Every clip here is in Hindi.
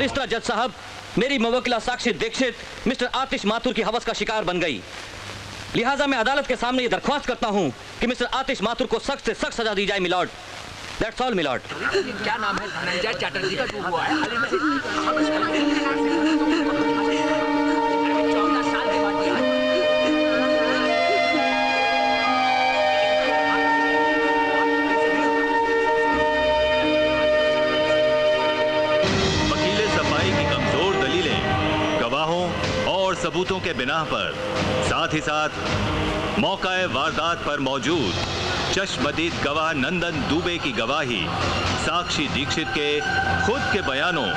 इस तरह जज साहब, मेरी मुवक्किला साक्षी दीक्षित मिस्टर आतिश माथुर की हवस का शिकार बन गई। लिहाजा मैं अदालत के सामने ये दरख्वास्त करता हूं कि मिस्टर आतिश माथुर को सख्त से सख्त सजा दी जाए मिलॉर्ड। That's all milord. क्या नाम है? धनंजय चटर्जी का जो हुआ है 14 साल के बाद दिया। सबूतों के बिना पर, साथ ही साथ मौका-ए वारदात पर मौजूद चश्मदीद गवाह नंदन दुबे की गवाही, साक्षी दीक्षित के खुद के बयानों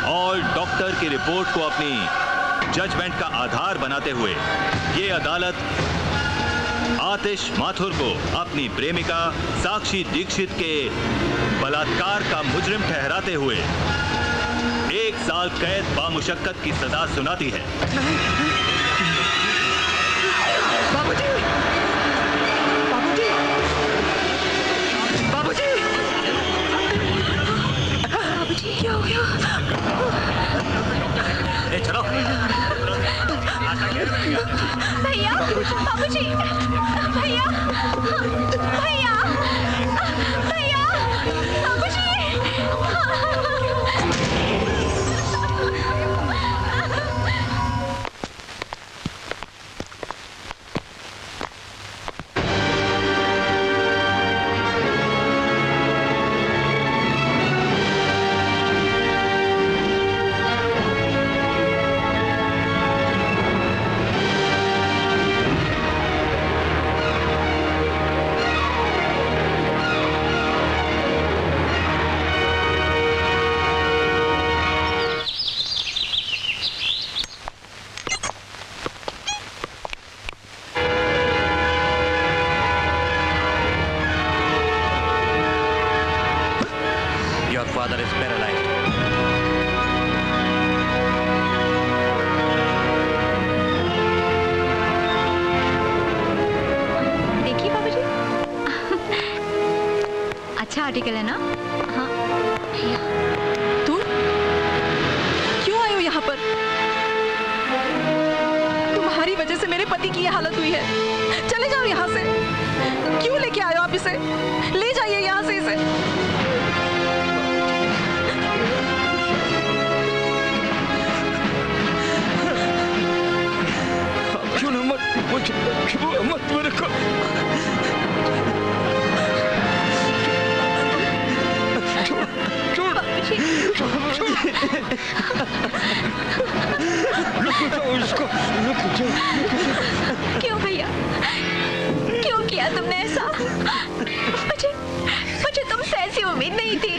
और डॉक्टर की रिपोर्ट को अपनी जजमेंट का आधार बनाते हुए ये अदालत आतिश माथुर को अपनी प्रेमिका साक्षी दीक्षित के बलात्कार का मुजरिम ठहराते हुए 1 साल कैद बामुशक्कत की सजा सुनाती है। बाबूजी! बाबूजी! बाबूजी! बाबूजी क्या हो गया? चलो। भैया, बाबूजी, भैया, भैया, भैया, बाबूजी। आर्टिकल है ना? हाँ। तुम क्यों आए हो यहाँ पर? तुम्हारी वजह से मेरे पति की ये हालत हुई है। चले जाओ यहाँ से। क्यों लेके आए हो आप इसे? ले जाइए यहाँ से इसे। क्यों ना मत मेरे को क्यों भैया, क्यों किया तुमने ऐसा? मुझे तुमसे ऐसी उम्मीद नहीं थी।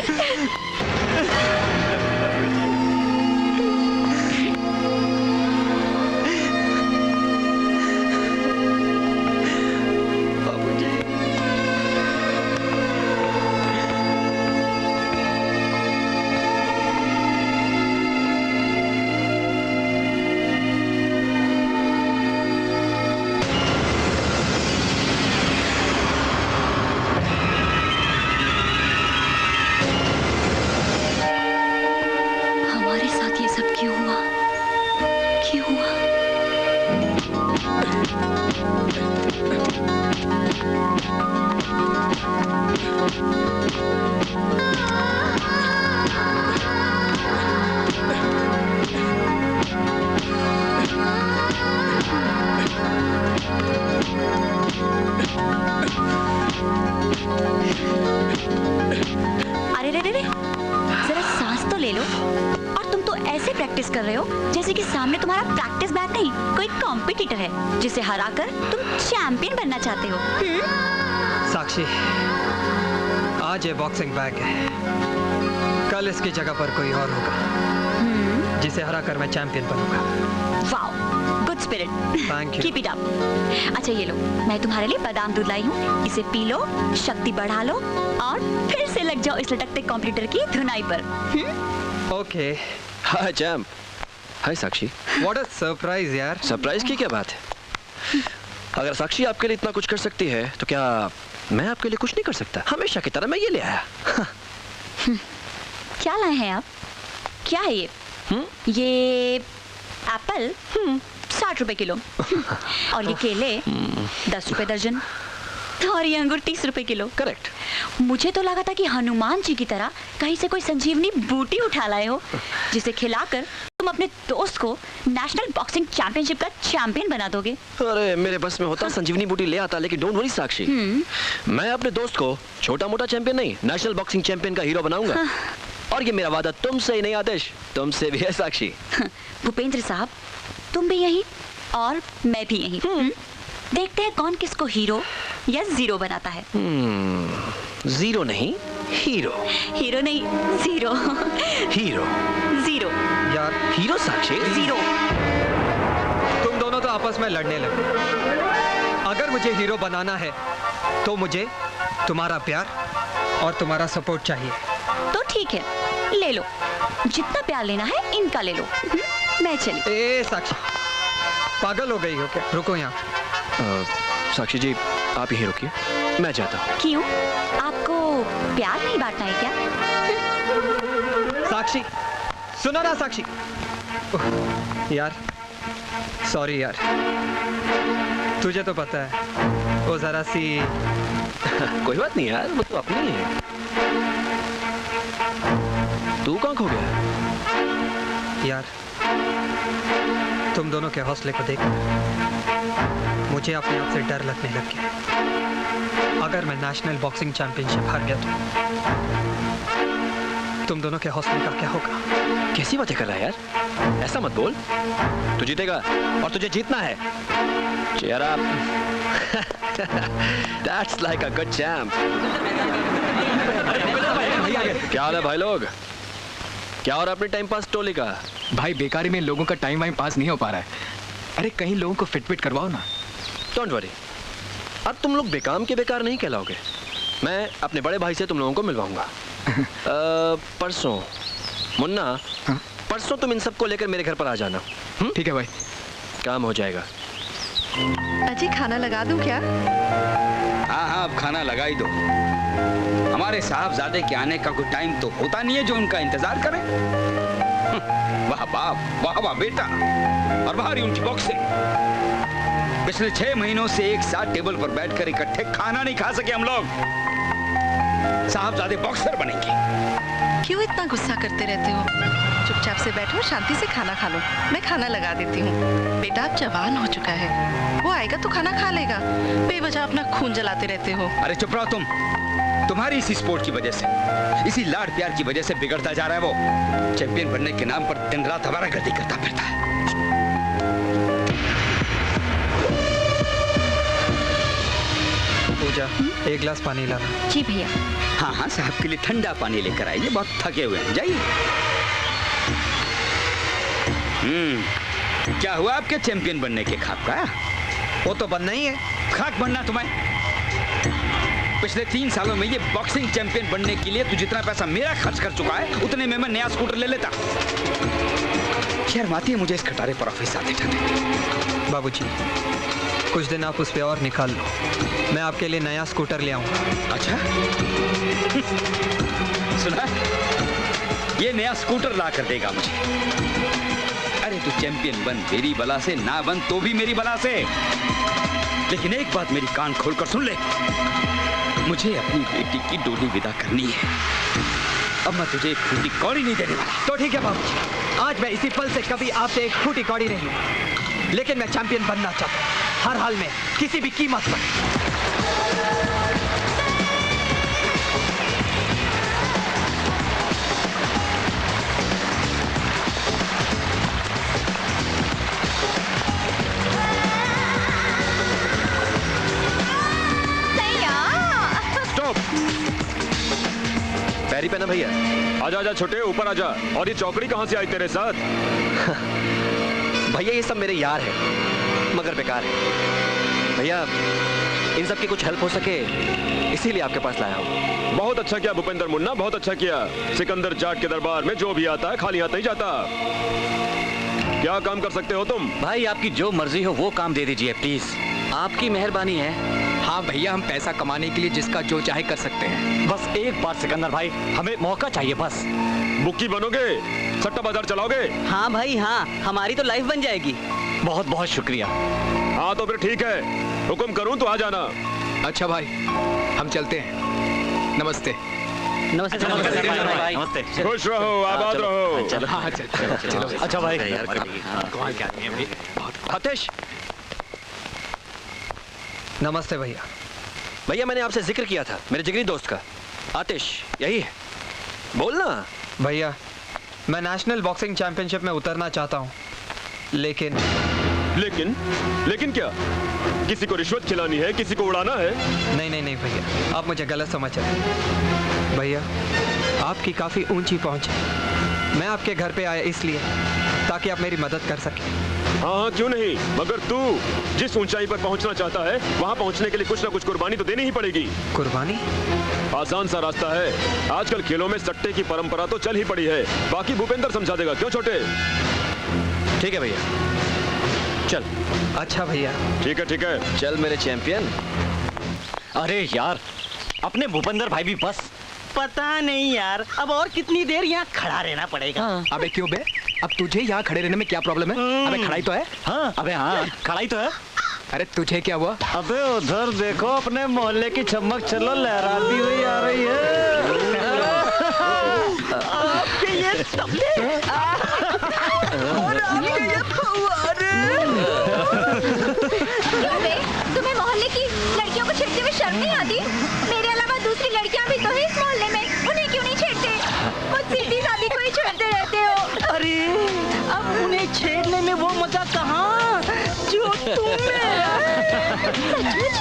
कर रहे हो जैसे कि सामने तुम्हारा प्रैक्टिस बैग नहीं, कोई कॉम्पिटिटर है जिसे हराकर तुम चैंपियन बनना चाहते हो। साक्षी, आज ये बॉक्सिंग बैग है, कल इसकी जगह पर कोई और होगा जिसे हराकर मैं चैंपियन बनूंगा। Wow, good spirit, thank you. Keep it up. अच्छा ये लो, मैं तुम्हारे लिए बादाम दूध लाई हूँ, इसे पी लो, शक्ति बढ़ा लो और फिर से लग जाओ इस लटकते कंप्यूटर की धुनाई पर। Okay. Hi champ. Hi Sakshi. What a surprise यार। सरप्राइज की क्या बात है? अगर साक्षी आपके लिए इतना कुछ कर सकती है तो क्या मैं आपके लिए कुछ नहीं कर सकता? हमेशा की तरह मैं ये ले आया। क्या लाए हैं आप? क्या है ये? ये एप्पल 60 रुपए किलो और ये केले 10 रुपए दर्जन और ये अंगूर 30 रुपए किलो। करेक्ट। मुझे तो लगा था कि हनुमान जी की तरह कहीं से कोई संजीवनी बूटी उठा लाए हो जिसे खिलाकर तुम अपने दोस्त को नेशनल बॉक्सिंग चैंपियनशिप का चैंपियन बना दोगे। अरे मेरे बस में होता संजीवनी बूटी ले आता, लेकिन डोंट वरी साक्षी, मैं अपने दोस्त को छोटा मोटा चैंपियन नहीं, नेशनल बॉक्सिंग चैंपियन का हीरो बनाऊंगा। और ये मेरा वादा तुमसे ही नहीं आदेश, तुमसे भी है साक्षी। भूपेंद्र साहब, तुम भी यही और मैं भी यही। देखते हैं कौन किसको हीरो या जीरो बनाता है। जीरो नहीं, हीरो। हीरो नहीं, जीरो। हीरो। जीरो। यार हीरो साक्षी। जीरो। तुम दोनों तो आपस में लड़ने लगे। अगर मुझे हीरो बनाना है तो मुझे तुम्हारा प्यार और तुम्हारा सपोर्ट चाहिए। तो ठीक है, ले लो, जितना प्यार लेना है इनका ले लो। मैं चली। ए साक्षी, पागल हो गई हो क्या? रुको यहाँ। साक्षी जी आप यहीं रुकिए, मैं जाता हूँ। क्यों? आपको प्यार नहीं बांटना है क्या? साक्षी सुनो ना साक्षी। उह, यार सॉरी यार, तुझे तो पता है वो जरा सी कोई बात नहीं यार, वो तो अपनी है। तू कहाँ खो गया? यार तुम दोनों के हौसले को देख मुझे अपने आप से डर लगने लग गया। अगर मैं नेशनल बॉक्सिंग चैंपियनशिप हार गया तो तुम दोनों के हौसले का क्या होगा? कैसी बातें कर रहा है यार, ऐसा मत बोल। तू जीतेगा और तुझे जीतना है। Cheer up. That's like a good champ. क्या हाल है भाई लोग? क्या हो रहा है अपने टाइम पास टोली का? भाई बेकारी में लोगों का टाइम वाइम पास नहीं हो पा रहा है। अरे कहीं लोगों को फिट करवाओ ना। डोंट वरी, अब तुम लोग बेकाम के बेकार नहीं कहलाओगे। मैं अपने बड़े भाई से तुम लोगों को मिलवाऊंगा। परसों मुन्ना, परसों तुम इन सबको लेकर मेरे घर पर आ जाना। ठीक है भाई, काम हो जाएगा। अजी खाना लगा दूं क्या? हाँ हाँ, अब खाना लगा ही दो। हमारे साहबजादे के आने का कोई टाइम तो होता नहीं है जो उनका इंतजार करें। वाह बाप, वाह वाह बेटा, और बाहर उनकी बॉक्सिंग। पिछले 6 महीनों से एक साथ टेबल पर बैठकर इकट्ठे खाना नहीं खा सके हम लोग। साहबजादे बॉक्सर बनेंगे। क्यों इतना गुस्सा करते रहते हो? चुपचाप से बैठो, शांति से खाना खा लो। मैं खाना लगा देती हूँ। बेटा अब जवान हो चुका है, वो आएगा तो खाना खा लेगा। बेवजह अपना खून जलाते रहते हो। अरे चुप रहो तुम। तुम्हारी इसी स्पोर्ट की वजह से, इसी लाड प्यार की वजह से बिगड़ता जा रहा है वो। चैंपियन बनने के नाम पर दिन रात आवारागर्दी करता फिरता है। पूजा, एक गिलास पानी लाना। जी भैया। हाँ हाँ, साहब के लिए ठंडा पानी लेकर आइए, बहुत थके हुए हैं। जाइए। क्या हुआ आपके चैंपियन बनने के ख्वाब का? वो तो बनना ही है। खाक बनना तुम्हें? पिछले 3 सालों में ये बॉक्सिंग चैंपियन बनने के लिए तू जितना पैसा मेरा खर्च कर चुका है, उतने में मैं नया स्कूटर ले लेता। शर्म आती है मुझे इस खटारे पर ऑफिस आते जाते। बाबूजी, कुछ दिन आप उस पे और निकाल लो, मैं आपके लिए नया स्कूटर ले आऊंगा। अच्छा सुना, ये नया स्कूटर ला कर देगा मुझे। अरे तू चैंपियन बन मेरी बला से, ना बन तो भी मेरी बला से। लेकिन एक बात मेरी कान खोलकर सुन ले, मुझे अपनी बेटी की डोली विदा करनी है। अब मैं तुझे एक फूटी कौड़ी नहीं देने वाला। तो ठीक है बाबूजी, आज मैं इसी पल से कभी आपसे एक फूटी कौड़ी नहीं लूं। लेकिन मैं चैंपियन बनना चाहता हूं, हर हाल में, किसी भी कीमत पर। पैरी पहना भैया। आजा आजा छोटे, ऊपर आजा। और ये चौकड़ी कहाँ से आई तेरे साथ? भैया ये सब मेरे यार हैं, मगर बेकार है। भैया इन सब की कुछ हेल्प हो सके इसीलिए आपके पास लाया हूँ। बहुत अच्छा किया भूपेंद्र मुन्ना, बहुत अच्छा किया। सिकंदर जाट के दरबार में जो भी आता है खाली हाथ नहीं जाता। क्या काम कर सकते हो तुम? भाई आपकी जो मर्जी हो वो काम दे दीजिए प्लीज, आपकी मेहरबानी है। हाँ हाँ भैया, हम पैसा कमाने के लिए जिसका जो चाहे कर सकते हैं। बस एक बार सिकंदर भाई, हमें मौका चाहिए बस। बुक्की बनोगे, सट्टा बाजार चलाओगे? हाँ भाई हाँ, हमारी तो लाइफ बन जाएगी। बहुत बहुत शुक्रिया। हाँ तो फिर ठीक है, हुक्म करूं तो आ जाना। अच्छा भाई, हम चलते हैं। नमस्ते। नमस्ते भाई, नमस्ते। खुश रहो, आबाद रहो। हाँ चलो। अच्छा भाई, आतिश, नमस्ते भैया। भैया मैंने आपसे जिक्र किया था मेरे जिगरी दोस्त का। आतिश यही है, बोलना। भैया, मैं नेशनल बॉक्सिंग चैंपियनशिप में उतरना चाहता हूँ, लेकिन लेकिन क्या? किसी को रिश्वत खिलानी है, किसी को उड़ाना है? नहीं भैया, आप मुझे गलत समझ रहे। भैया, आपकी काफ़ी ऊंची पहुंच है। मैं आपके घर पे आया इसलिए ताकि आप मेरी मदद कर सकें। हाँ क्यों नहीं, मगर तू जिस ऊंचाई पर पहुंचना चाहता है वहां पहुंचने के लिए कुछ ना कुछ कुर्बानी तो देनी ही पड़ेगी। कुर्बानी? आसान सा रास्ता है। आजकल खेलों में सट्टे की परंपरा तो चल ही पड़ी है, बाकी भूपेंद्र समझा देगा। क्यों छोटे? ठीक है भैया, चल। अच्छा भैया। ठीक है, चल मेरे चैंपियन। अरे यार, अपने भूपेंद्र भाई भी बस। पता नहीं यार, अब और कितनी देर यहाँ खड़ा रहना पड़ेगा। अबे क्यों बे? अब तुझे यहाँ खड़े रहने में क्या प्रॉब्लम है? अबे खड़ाई तो है। हाँ, अबे हाँ, खड़ाई तो है। अरे तुझे क्या हुआ? अबे उधर देखो, अपने मोहल्ले की चमक चलो लहराती हुई आ रही है। आपके ये तबले और आपके ये फव्वारे। क्यों बे? तुम्हें मोहल्ले की लड़कियों को छेड़ते हुए शर्म नहीं आती? मेरे अलावा दूसरी लड़कियां भी तो है इस मोहल्ले में, उन्हें क्यों नहीं छेड़ते? खुद सीधी सादी को ही छेड़ते रहते हो। अरे अब उन्हें छेड़ने में वो मजा कहाँ जो तुम्हें। सचमुच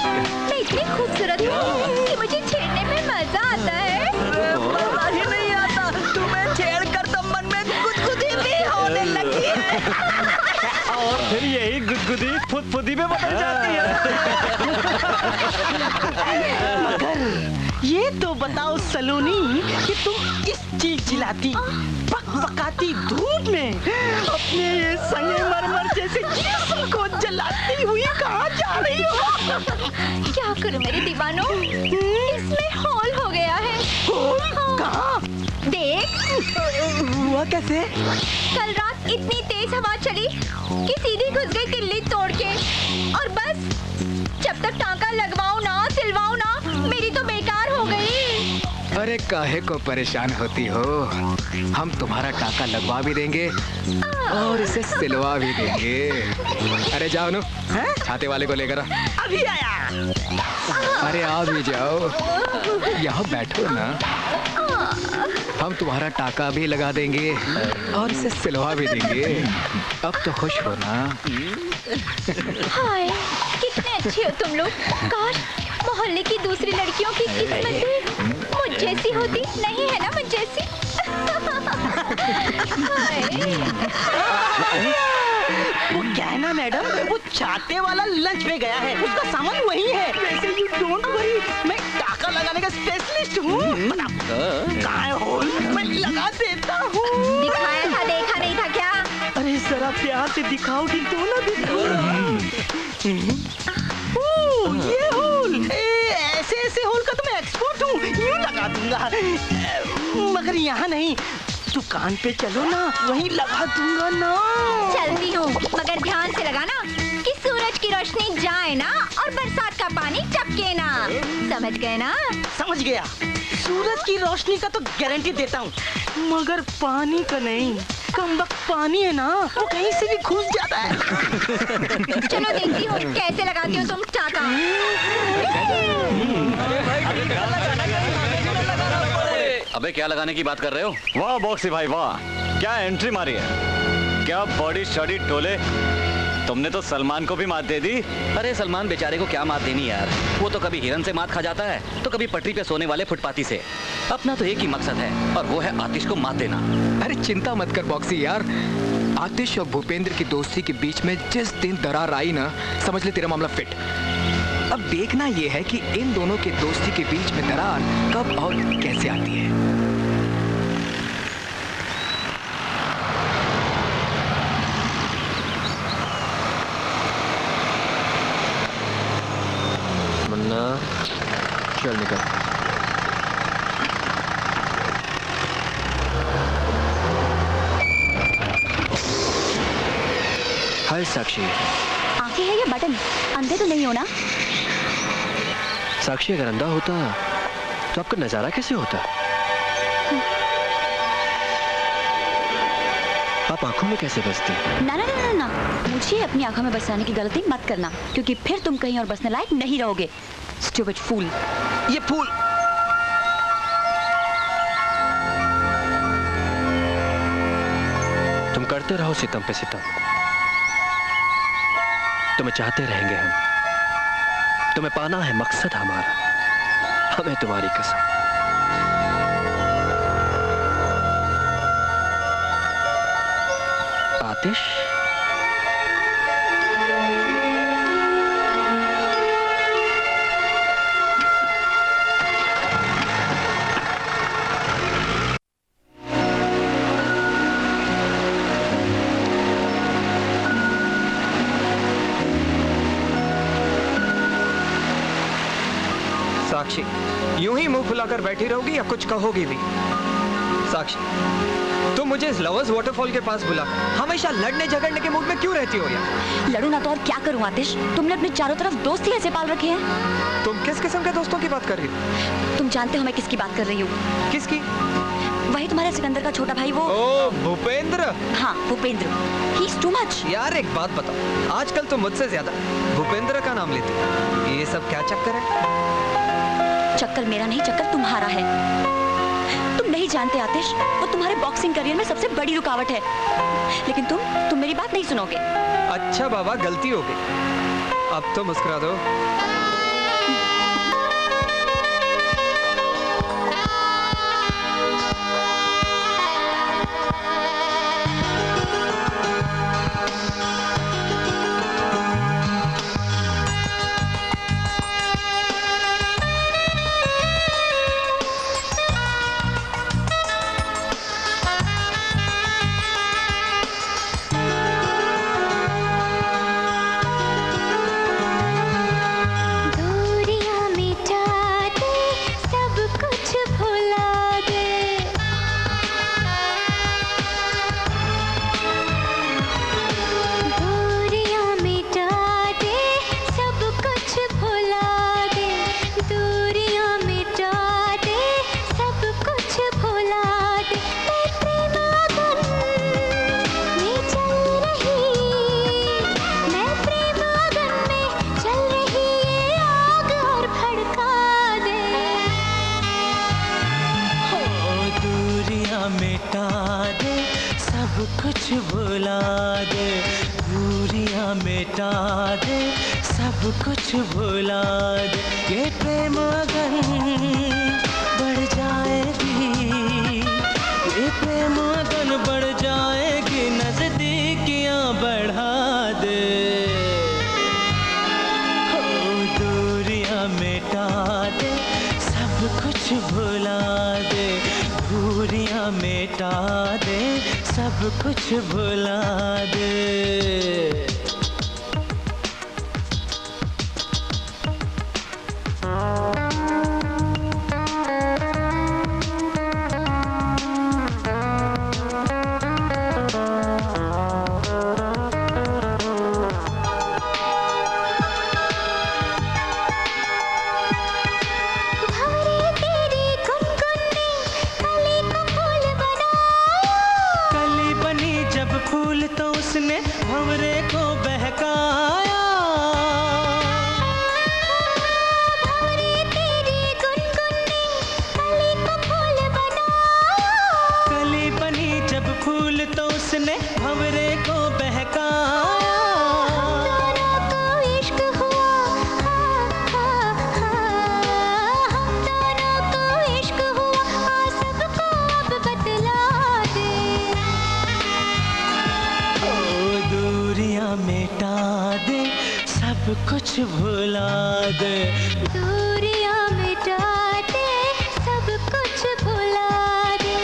मैं इतनी खूबसूरत हूँ कि मुझे छेड़ने में मजा आता है। मजा ही नहीं आता, तुम्हें छेड़ कर तो मन में गुदगुदी भी होने लगी है। और फिर यही गुदगुदी फुदफुदी में बदल जाती है। मगर ये तो बताओ सलोनी कि तुम इस चिलचिलाती पकपकाती धूप में अपने ये संगमरमर जैसे जिस्म को जलाती हुई कहाँ जा रही हो? क्या करूं मेरे दीवानों, इसमें होल हो गया है। होल? कहाँ? देख, हुआ कैसे? कल रात इतनी तेज हवा चली कि सीधी घुस गई तिल्ली तोड़ के, और बस जब तक टांका लगवाऊं ना, सिलवाऊं ना, मेरी तो बेकार हो गई। अरे काहे को परेशान होती हो? हम तुम्हारा टाका लगवा भी देंगे और इसे सिलवा भी देंगे। अरे जाओ नु, छाते वाले को लेकर आ। अभी आया। अरे आ भी जाओ, यहाँ बैठो ना। हम तुम्हारा टाका भी लगा देंगे और इसे सिलवा भी देंगे। अब तो खुश हो ना? हाय, कितने अच्छे हो तुम लोग। काश मोहल्ले की दूसरी लड़कियों की किस्मत भी मुझ जैसी होती। नहीं है ना मुझ जैसी? वो क्या है ना मैडम, वो छाते वाला लंच पे गया है, उसका सामान वही है। वैसे यू डोंट वरी, मैं टाका लगाने का स्पेशलिस्ट हूँ। कहाँ है होल? मैं लगा देता हूँ। दिखाया था, देखा नहीं था क्या? अरे जरा प्यार से दिखाओगी तो ना ये होल, ऐसे ऐसे होल का तो मैं एक्सपर्ट हूँ, यूँ लगा दूंगा। मगर यहाँ नहीं, दुकान पे चलो ना, वहीं लगा दूंगा ना। चलती हूँ, मगर ध्यान से लगाना कि सूरज की रोशनी जाए ना और बरसात का पानी टपके ना। समझ गए ना? समझ गया। सूरज की रोशनी का तो गारंटी देता हूँ, मगर पानी का नहीं। कमबख्त पानी है ना, वो कहीं से भी घुस जाता है। चलो देखती हूँ कैसे लगाती हो तुम टाका। अबे क्या लगाने की बात कर रहे हो? वाह बॉक्सी भाई वाह, क्या एंट्री मारी है, क्या बॉडी स्टडी टोले। तुमने तो सलमान को भी मात दे दी। अरे सलमान बेचारे को क्या मात देनी यार, वो तो कभी हिरन से मात खा जाता है तो कभी पटरी पे सोने वाले फुटपाती से। अपना तो एक ही मकसद है और वो है आतिश को मात देना। अरे चिंता मत कर बॉक्सी यार, आतिश और भूपेंद्र की दोस्ती के बीच में जिस दिन दरार आई ना, समझ ले तेरा मामला फिट। अब देखना ये है कि इन दोनों के दोस्ती के बीच में दरार कब और कैसे आती है। मुन्ना, चल निकल। हाय साक्षी। आंखें है या बटन? अंधे तो नहीं हो ना? साक्षी अगर अंधा होता तो आपका नजारा कैसे होता? आप आंखों में कैसे बसती? ना ना ना ना ना, मुझे अपनी आंखों में बसाने की गलती मत करना, क्योंकि फिर तुम कहीं और बसने लायक नहीं रहोगे। स्टूपिड फूल। ये फूल। तुम करते रहो सितम पे सितम, तुम्हें चाहते रहेंगे हम, तुम्हें पाना है मकसद हमारा, हमें तुम्हारी कसम। आतिश, साक्षी, यूं ही मुंह फुलाकर बैठी रहोगी या कुछ कहोगी भी? साक्षी, तुम मुझे इस लवर्स वाटरफॉल के पास बुला हमेशा लड़ने झगड़ने के मूड में क्यों रहती हो यार? लड़ू ना तो और क्या करूं आतिश? तुमने अपने चारों तरफ दोस्त ही ऐसे पाल रखे हैं। तुम किस किस्म के दोस्तों की बात कर रही हो? तुम जानते हो मैं किसकी बात कर रही हूँ? किसकी? वही तुम्हारे सिकंदर का छोटा भाई, वो। ओ भूपेंद्र। हाँ, Bhupendra. He is too much. यार एक बात बताओ, आजकल तो मुझसे ज्यादा भूपेंद्र का नाम लेती हो। ये सब क्या चक्कर है? चक्कर मेरा नहीं, चक्कर तुम्हारा है। तुम नहीं जानते आतिश, वो तुम्हारे बॉक्सिंग करियर में सबसे बड़ी रुकावट है। लेकिन तुम मेरी बात नहीं सुनोगे। अच्छा बाबा, गलती हो गई, अब तो मुस्कुरा दो। कुछ भुला दे, दूरियां मिटा दे, सब कुछ भुला दे। ये प्रेम अगर बढ़ जाएगी, ये प्रेम अगर बढ़ जाएगी, नजदीकियां बढ़ा दे। ओ दूरियां मिटा दे, सब कुछ भुला दे, दूरियां मिटा दे, सब कुछ भुला दे। भंवरे को बहकाया, भंवरे तेरी गुनगुनी कली को फूल बनाया। कली बनी जब फूल तो उसने भंवरे को बहकाया। हम दोनों को इश्क हुआ, हम दोनों को इश्क हुआ, सबको अब बतला दे। दूरियां मिटा दे, सब कुछ भुला दे। दूरियां मिटा दे, सब कुछ भुला दे।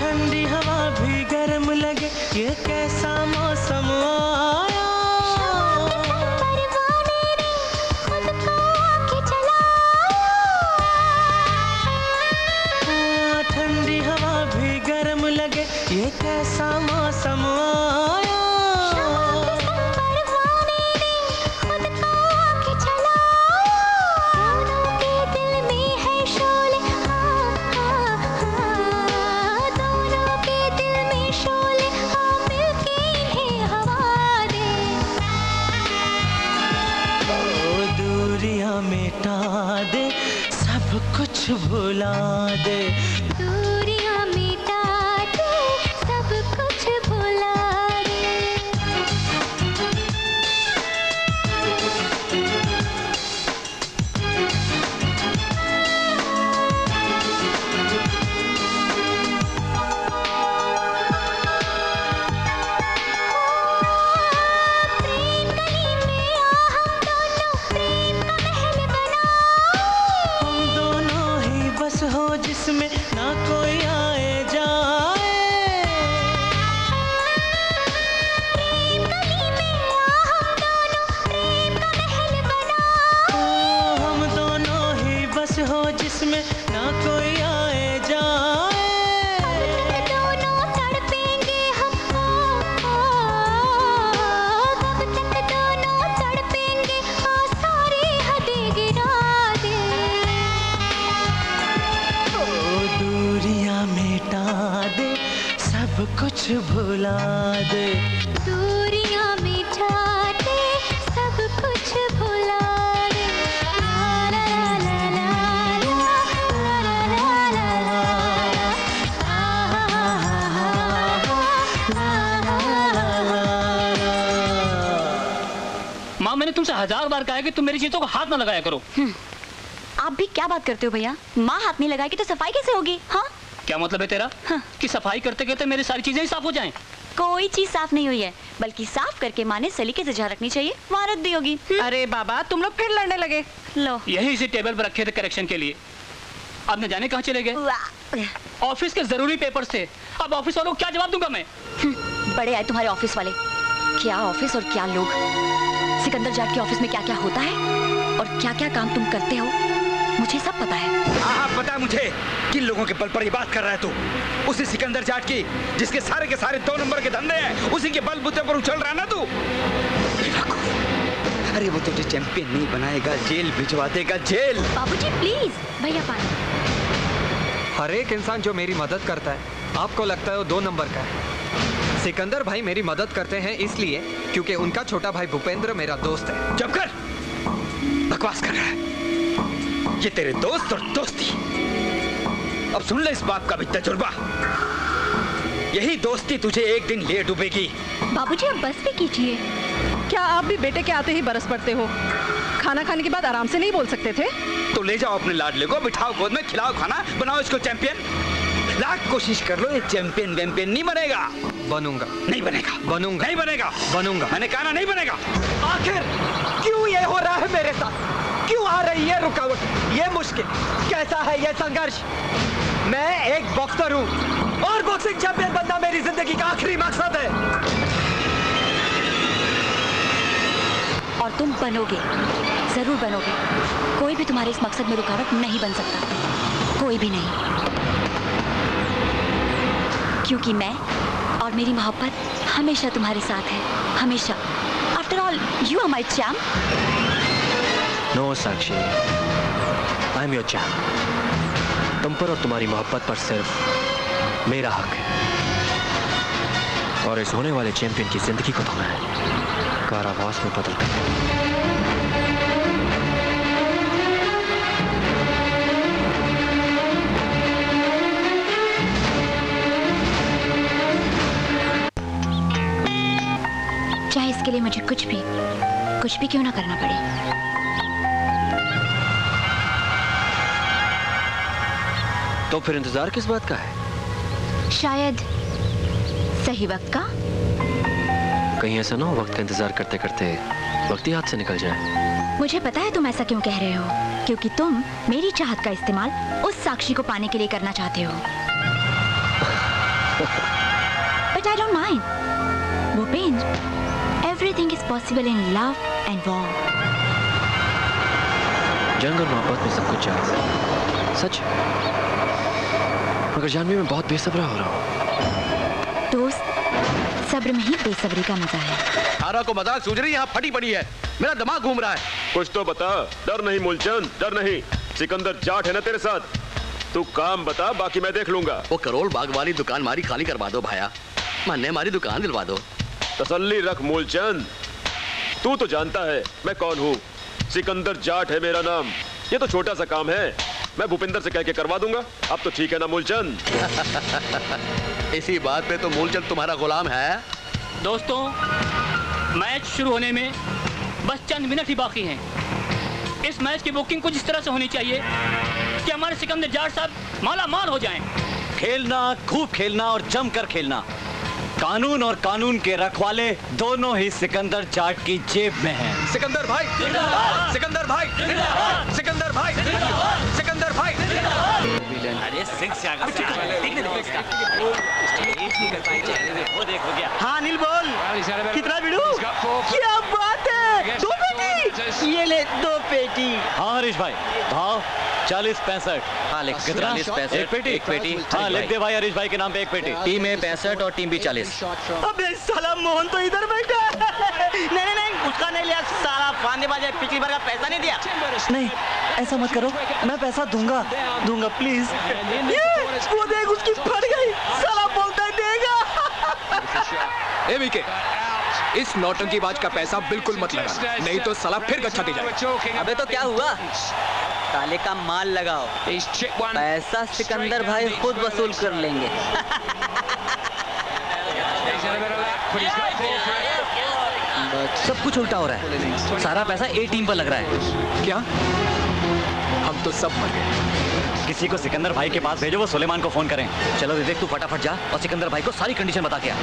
ठंडी हवा भी गर्म लगे, ये कैसा मौसम आया। ठंडी हवा भी गर्म लगे, ये कैसा मौसम आया। मिटा दे, सब कुछ भुला दे। दूरियां मिटा दे, सब कुछ भुला दे। हो जिसमें ना कोई आए जाए, प्रेम गली में हम दोनों प्रेम का महल बनाए। हम दोनों ही बस हो जिसमें ना कोई आए जाए। दोनों तड़पेंगे हम, कब तक दोनों तड़पेंगे, सारी हदें गिरा दे। दूरियां मिटा दे, सब कुछ भुला दे। दूरियां मिटा दे, सब कुछ भुला दे। ला ला ला ला ला ला ला ला। माँ, मैंने तुमसे 1000 बार कहा है कि तुम मेरी चीजों को हाथ ना लगाया करो। आप भी क्या बात करते हो भैया? माँ हाथ नहीं लगाएगी तो सफाई कैसे होगी? हाँ, क्या मतलब है तेरा? हाँ। कि सफाई करते करते मेरी सारी चीजें ही साफ हो जाएं? कोई चीज साफ नहीं हुई है, बल्कि साफ करके माँ ने सलीके से जहाँ रखनी चाहिए वहाँ रख दी होगी। अरे बाबा, तुम लोग फिर लड़ने लगे। लो। यही इसी टेबल पर रखे थे करेक्शन के लिए। अब न जाने कहाँ चले गए। वाह। ऑफिस के जरूरी पेपर्स थे, अब ऑफिस वालों को क्या जवाब दूंगा मैं? बड़े आए तुम्हारे ऑफिस वाले। क्या ऑफिस और क्या लोग। सिकंदर जाट के ऑफिस में क्या क्या होता है और क्या क्या काम तुम करते हो, मुझे सब पता है। हाँ, पता है मुझे किन लोगों के बल पर ये बात कर रहा है तू। उसी सिकंदर जाट की, जिसके सारे के सारे 2 नंबर के धंधे हैं, उसी के बलबूते पर उछल रहा है ना तू। अरे वो तुझे चैंपियन नहीं बनाएगा, जेल भिजवा देगा, जेल। बाबूजी प्लीज, भैया पानी। हर एक इंसान जो मेरी मदद करता है, आपको लगता है वो 2 नंबर का है। सिकंदर भाई मेरी मदद करते हैं इसलिए क्योंकि उनका छोटा भाई भूपेंद्र मेरा दोस्त है। चुप कर, बकवास कर रहा है। ये तेरे दोस्त और दोस्ती। अब सुन ले इस बात का भी तजुर्बा। यही दोस्ती तुझे एक दिन ले डूबेगी। बाबूजी अब बस भी कीजिए। क्या आप भी बेटे के आते ही बरस पड़ते हो? खाना खाने के बाद आराम से नहीं बोल सकते थे? तो ले जाओ अपने लाडले को, बिठाओ गोद में, खिलाओ खाना, बनाओ इसको चैंपियन। लाख कोशिश कर लो, ये चैंपियन वैंपियन नहीं बनेगा। बनूंगा। नहीं बनेगा। बनूंगा। नहीं बनेगा। बनूंगा। मैंने कहा ना, नहीं बनेगा। आखिर क्यों ये हो रहा है मेरे साथ? क्यों आ रही है रुकावट, ये मुश्किल? कैसा है ये संघर्ष? मैं एक बॉक्सर हूँ और बॉक्सिंग चैंपियन बनना मेरी जिंदगी का आखिरी मकसद है। और तुम बनोगे, जरूर बनोगे। कोई भी तुम्हारे इस मकसद में रुकावट नहीं बन सकता, कोई भी नहीं। क्योंकि मैं और मेरी मोहब्बत हमेशा तुम्हारे साथ है, हमेशा। After all you are my champ. No Sakshi, I am your champ. तुम पर और तुम्हारी मोहब्बत पर सिर्फ मेरा हक है, और इस होने वाले चैंपियन की जिंदगी को तो मैं कारावास में बदल दूंगा। चाहे इसके लिए मुझे कुछ भी क्यों ना करना पड़े। तो फिर इंतजार किस बात का है? शायद सही वक्त का। कहीं ऐसा ना हो वक्त का इंतजार करते करते वक्त ही हाथ से निकल जाए। मुझे पता है तुम ऐसा क्यों कह रहे हो, क्योंकि तुम मेरी चाहत का इस्तेमाल उस साक्षी को पाने के लिए करना चाहते हो। Everything is possible in love and war. जंग और मोहब्बत में सब कुछ जायज है, सच है। मगर जानवी मैं बहुत बेसब्रा हो रहा हूँ। दोस्त, सब्र में ही बेसब्री का मजा है। आरा को मजाक सूझ रही, यहाँ फटी पड़ी है, मेरा दिमाग घूम रहा है। कुछ तो बता। डर नहीं मूलचंद, डर नहीं। सिकंदर जाट है ना तेरे साथ। तू काम बता, बाकी मैं देख लूंगा। वो करोल बाग वाली दुकान मारी खाली करवा दो भाया, मान्य हमारी दुकान दिलवा दो। तसल्ली रख मूलचंद, तू तो जानता है मैं कौन हूँ। सिकंदर जाट है मेरा नाम। ये तो छोटा सा काम है, मैं भूपिंदर से कह के करवा दूंगा। अब तो ठीक है ना मूलचंद? इसी बात पे तो मूलचंद तुम्हारा गुलाम है। दोस्तों, मैच शुरू होने में बस चंद मिनट ही बाकी हैं। इस मैच की बुकिंग कुछ इस तरह से होनी चाहिए कि हमारे सिकंदर जाट साहब माला माल हो जाएं। खेलना, खूब खेलना और जमकर खेलना। कानून और कानून के रखवाले दोनों ही सिकंदर जाट की जेब में हैं। सिकंदर भाई, सिकंदर भाई, सिकंदर भाई, सिकंदर भाई। अरे सिंह से आगे वो देखो गया। हाँ अनिल बोल, कितना बिड़ू? क्या बात है, 2 पेटी। ये ले 2 पेटी। हाँ हरीश भाई, भाव 40-65। हाँ लिख, कितना? 40-65। एक पेटी? एक पेटी। हाँ लिख दे भाई, हरीश भाई के नाम पे एक पेटी। टीम ए 65 और टीम बी 40। अबे साला मोहन तो इधर बैठा है। नहीं, उसका नहीं लिया साला फांदेबाज है, पिछली बार का पैसा नहीं दिया। नहीं, ऐसा मत करो, मैं पैसा दूंगा प्लीज। वो देख, उसकी फट गई। साला बोलता है देगा। ए विके, इस नौटंकीबाज का पैसा बिल्कुल मत लगा, नहीं तो साला फिर गच्छा दे जाएगा। अबे तो क्या हुआ, ताले का माल लगाओ, पैसा सिकंदर भाई खुद वसूल कर लेंगे। सब कुछ उल्टा हो रहा है, सारा पैसा ए टीम पर लग रहा है। क्या? हम तो सब मर गए। किसी को सिकंदर भाई के पास भेजो, वो सुलेमान को फोन करें। चलो विवेक, तू फटाफट जा और सिकंदर भाई को सारी कंडीशन बता के आ।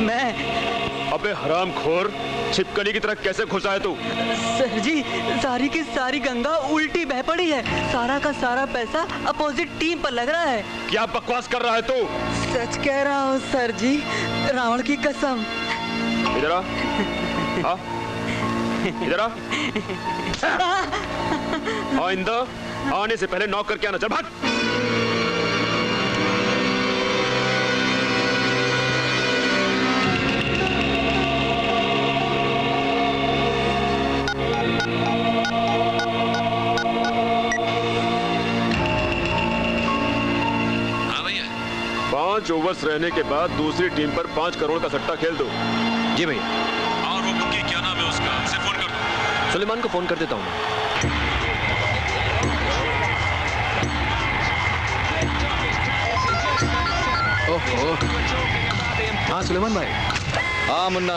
मैं अबे हरामखोर, छिपकली की तरह कैसे घुसा है तू? सर जी, सारी की सारी गंगा उल्टी बह पड़ी है, सारा का सारा पैसा अपोजिट टीम पर लग रहा है। क्या बकवास कर रहा है तू? सच कह रहा हूँ सर जी, रावण की कसम। इधर आ। हाँ? इधर आ। आइंदा आने से पहले नॉक करके आना। चल भाग। हाँ भैया। 5 ओवर्स रहने के बाद दूसरी टीम पर 5 करोड़ का सट्टा खेल दो। जी भैया। और वो बुकी क्या नाम है उसका, उसे फोन कर दो। सुलेमान को फोन कर देता हूँ। ओहो। हाँ सुलेमान भाई। हाँ मुन्ना,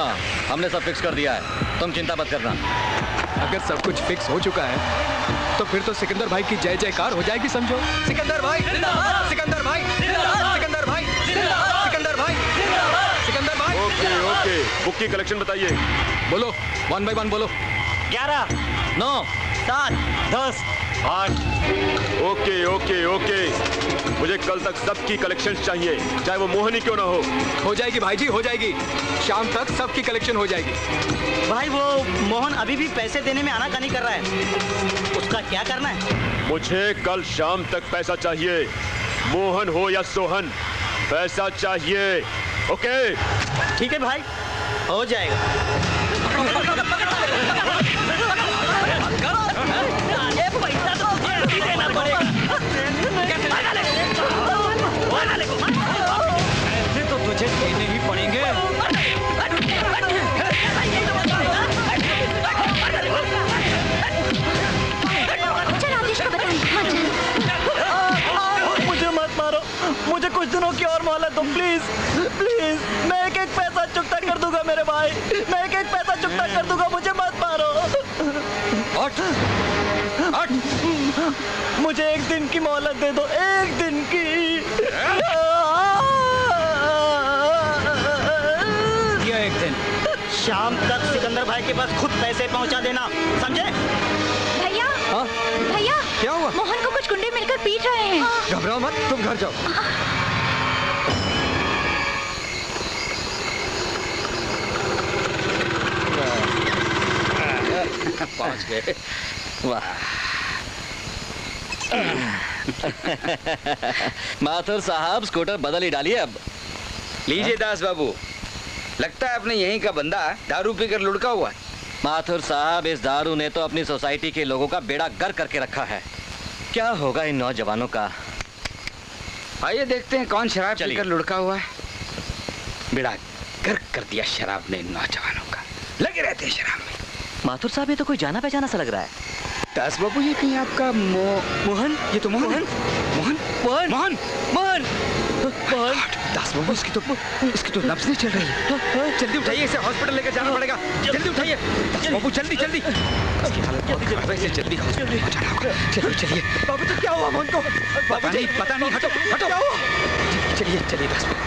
हमने सब फिक्स कर दिया है, तुम चिंता मत करना। अगर सब कुछ फिक्स हो चुका है तो फिर तो सिकंदर भाई की जय जयकार हो जाएगी, समझो। सिकंदर भाई जिंदाबाद, सिकंदर भाई जिंदाबाद, सिकंदर भाई जिंदाबाद, सिकंदर भाई जिंदाबाद, सिकंदर भाई। ओके, बुक की कलेक्शन बताइए। बोलो, 1 by 1 बोलो। 11, 9, 7, 10, 8। ओके। मुझे कल तक सबकी कलेक्शन चाहिए, चाहे वो मोहन ही क्यों ना हो जाएगी भाई जी, हो जाएगी। शाम तक सबकी कलेक्शन हो जाएगी। भाई वो मोहन अभी भी पैसे देने में आनाकानी कर रहा है, उसका क्या करना है? मुझे कल शाम तक पैसा चाहिए, मोहन हो या सोहन, पैसा चाहिए। ओके ठीक है भाई, हो जाएगा। ये पैसा तो तुझे अभी देना पड़ेगा। ऐसे तो तुझे देने ही पड़ेंगे। चल आतिश को बताएं। मुझे मत मारो, मुझे कुछ दिनों की और मोहलत दो प्लीज। मैं एक पैसा चुकता कर दूंगा मेरे भाई, मैं एक पैसा चुकता कर दूंगा, मुझे मत मारो। मुझे 1 दिन की मोहलत दे दो, 1 दिन की। ये 1 दिन। शाम तक सिकंदर भाई के पास खुद पैसे पहुंचा देना, समझे? भैया, भैया, क्या हुआ? मोहन को कुछ गुंडे मिलकर पीट रहे हैं। घबराओ मत, तुम घर जाओ। पहुंच गए। वाह। माथुर साहब स्कूटर बदल ही डालिए अब। लीजिए दास बाबू, लगता है अपने यहीं का बंदा दारू पीकर लुढ़का हुआ है। माथुर साहब, इस दारू ने तो अपनी सोसाइटी के लोगों का बेड़ा गर्क करके रखा है। क्या होगा इन नौजवानों का? आइए देखते हैं कौन शराब चलिए। पीकर लुढ़का हुआ है। बेड़ा गर्क कर दिया शराब ने इन नौजवानों का, लगे रहते हैं शराब में। माथुर साहब, ये तो कोई जाना पहचाना सा लग रहा है। दास बाबू, ये कहीं आपका मोहन? ये तो मोहन है। मोहन मोहन मोहन मोहन मोहन। दास बाबू, इसकी तो नब्ज नहीं चल रही है। जल्दी उठाइए, इसे हॉस्पिटल लेकर जाना पड़ेगा। जल्दी उठाइए दास बाबू, जल्दी जल्दी। इसकी हालत बहुत खराब है, इसे जल्दी हॉस्पिटल पहुंचाना होगा। चलिए चलिए। बाबू जी क्या हुआ मोहन को? पता नहीं, हटो हटो। क्या हुआ? चलिए चलिए दास बाबू।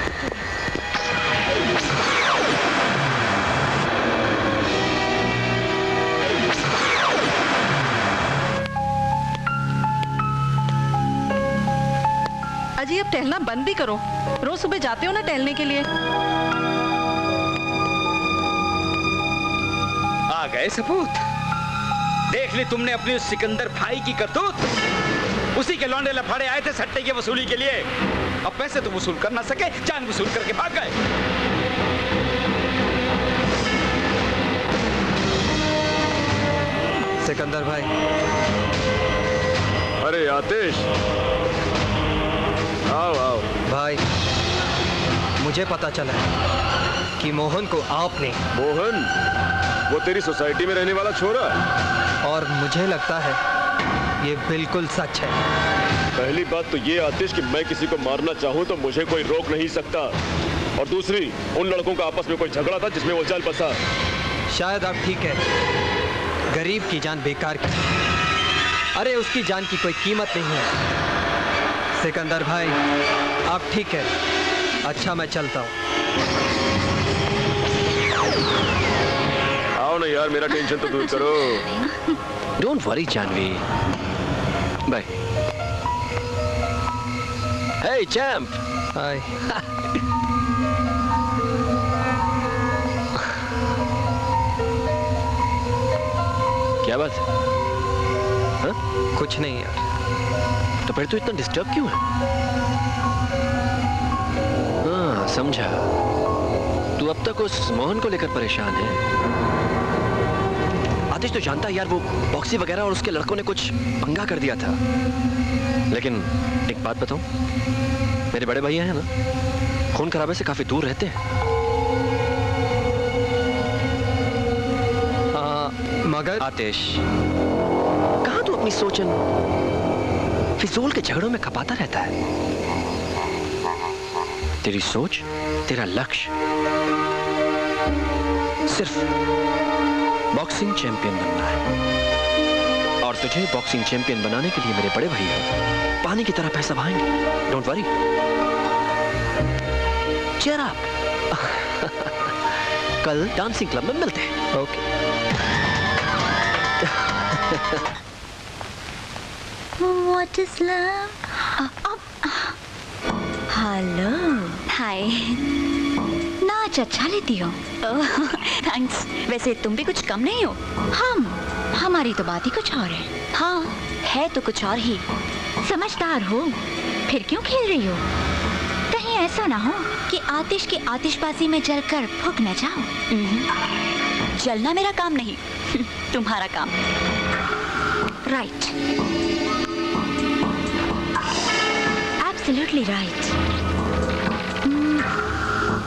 अजी अब टहलना बंद भी करो, रोज सुबह जाते हो ना टहलने के लिए। आ गए सपूत। देख ली तुमने अपनी उस सिकंदर भाई की करतूत। उसी के लौंडे लफाड़े आए थे सट्टे की वसूली के लिए। अब पैसे तो वसूल कर ना सके, जान वसूल करके भाग गए। सिकंदर भाई। अरे आतिश, आओ आओ। भाई, मुझे पता चला है कि मोहन को आपने। मोहन? वो तेरी सोसाइटी में रहने वाला छोरा? और मुझे लगता है ये बिल्कुल सच है। पहली बात तो ये आतिश कि मैं किसी को मारना चाहूं तो मुझे कोई रोक नहीं सकता, और दूसरी, उन लड़कों का आपस में कोई झगड़ा था जिसमें वो चल बसा। शायद आप ठीक है, गरीब की जान बेकार की। अरे उसकी जान की कोई कीमत नहीं है। सिकंदर भाई, आप ठीक है। अच्छा, मैं चलता हूँ। आओ ना यार, मेरा टेंशन तो दूर करो। Don't worry Janvi. Bye. Hey champ. Hi. क्या बात है? हाँ? कुछ नहीं यार। तो फिर तो इतना डिस्टर्ब क्यों है? हाँ, समझा। तू अब तक उस मोहन को लेकर परेशान है। आतिश तो जानता है यार, वो बॉक्सी वगैरह और उसके लड़कों ने कुछ पंगा कर दिया था। लेकिन एक बात बताऊं, मेरे बड़े भैया हैं ना, खून खराबे से काफी दूर रहते हैं। मगर आतिश, कहाँ तू अपनी सोचन फिजूल के झगड़ों में खपाता रहता है? तेरी सोच, तेरा लक्ष्य सिर्फ बॉक्सिंग चैंपियन बनना है, और तुझे बॉक्सिंग चैंपियन बनाने के लिए मेरे बड़े भैया पानी की तरह पैसा बहाएंगे। Don't worry, cheer up. कल डांसिंग क्लब में मिलते हैं। Okay. What is love? Hello. Hi. नाच अच्छा लेती हो। थैंक्स। वैसे तुम भी कुछ कम नहीं हो। हमारी तो बात ही कुछ और है। हाँ, है तो कुछ और ही। समझदार हो, फिर क्यों खेल रही हो? कहीं ऐसा ना हो कि आतिश की आतिशबाजी में जलकर फूक न जाओ। जलना मेरा काम नहीं, तुम्हारा काम। Right. Absolutely right.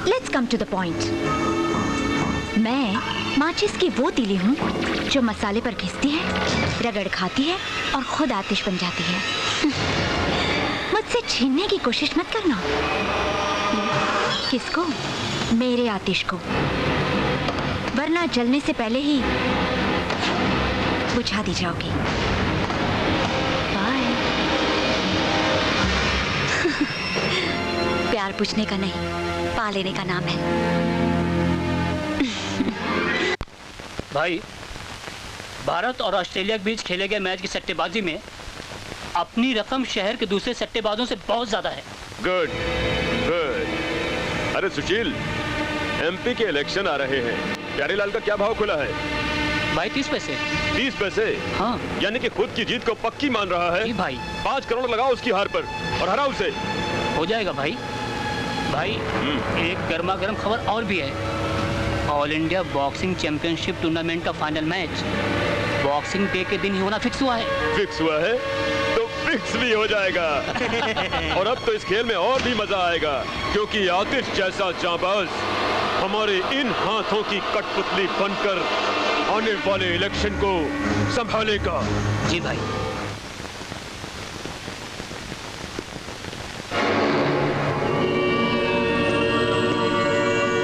Let's come to the point. मैं माचिस की वो तीली हूँ जो मसाले पर घिसती है, रगड़ खाती है और खुद आतिश बन जाती है। मुझसे छीनने की कोशिश मत करना। किसको? मेरे आतिश को, वरना जलने से पहले ही बुझा दी जाओगी। बाय। प्यार पूछने का नहीं, पा लेने का नाम है। भाई, भारत और ऑस्ट्रेलिया के बीच खेले गए मैच की सट्टेबाजी में अपनी रकम शहर के दूसरे सट्टेबाजों से बहुत ज्यादा है। Good good. अरे सुशील, एमपी के इलेक्शन आ रहे हैं। प्यारेलाल का क्या भाव खुला है? भाई 30 पैसे। 30 पैसे? हाँ यानी कि खुद की जीत को पक्की मान रहा है। जी भाई। 5 करोड़ लगाओ उसकी हार पर और हरा उसे। हो जाएगा भाई। भाई एक गर्मा गर्म खबर और भी है। All India boxing championship tournament का फाइनल मैच बॉक्सिंग डे के दिन ही होना फिक्स हुआ है। फिक्स हुआ है तो फिक्स भी हो जाएगा। और अब तो इस खेल में और भी मजा आएगा, क्योंकि आतिश जैसा जांबाज हमारे इन हाथों की कठपुतली बनकर आने वाले इलेक्शन को संभालेगा। जी भाई।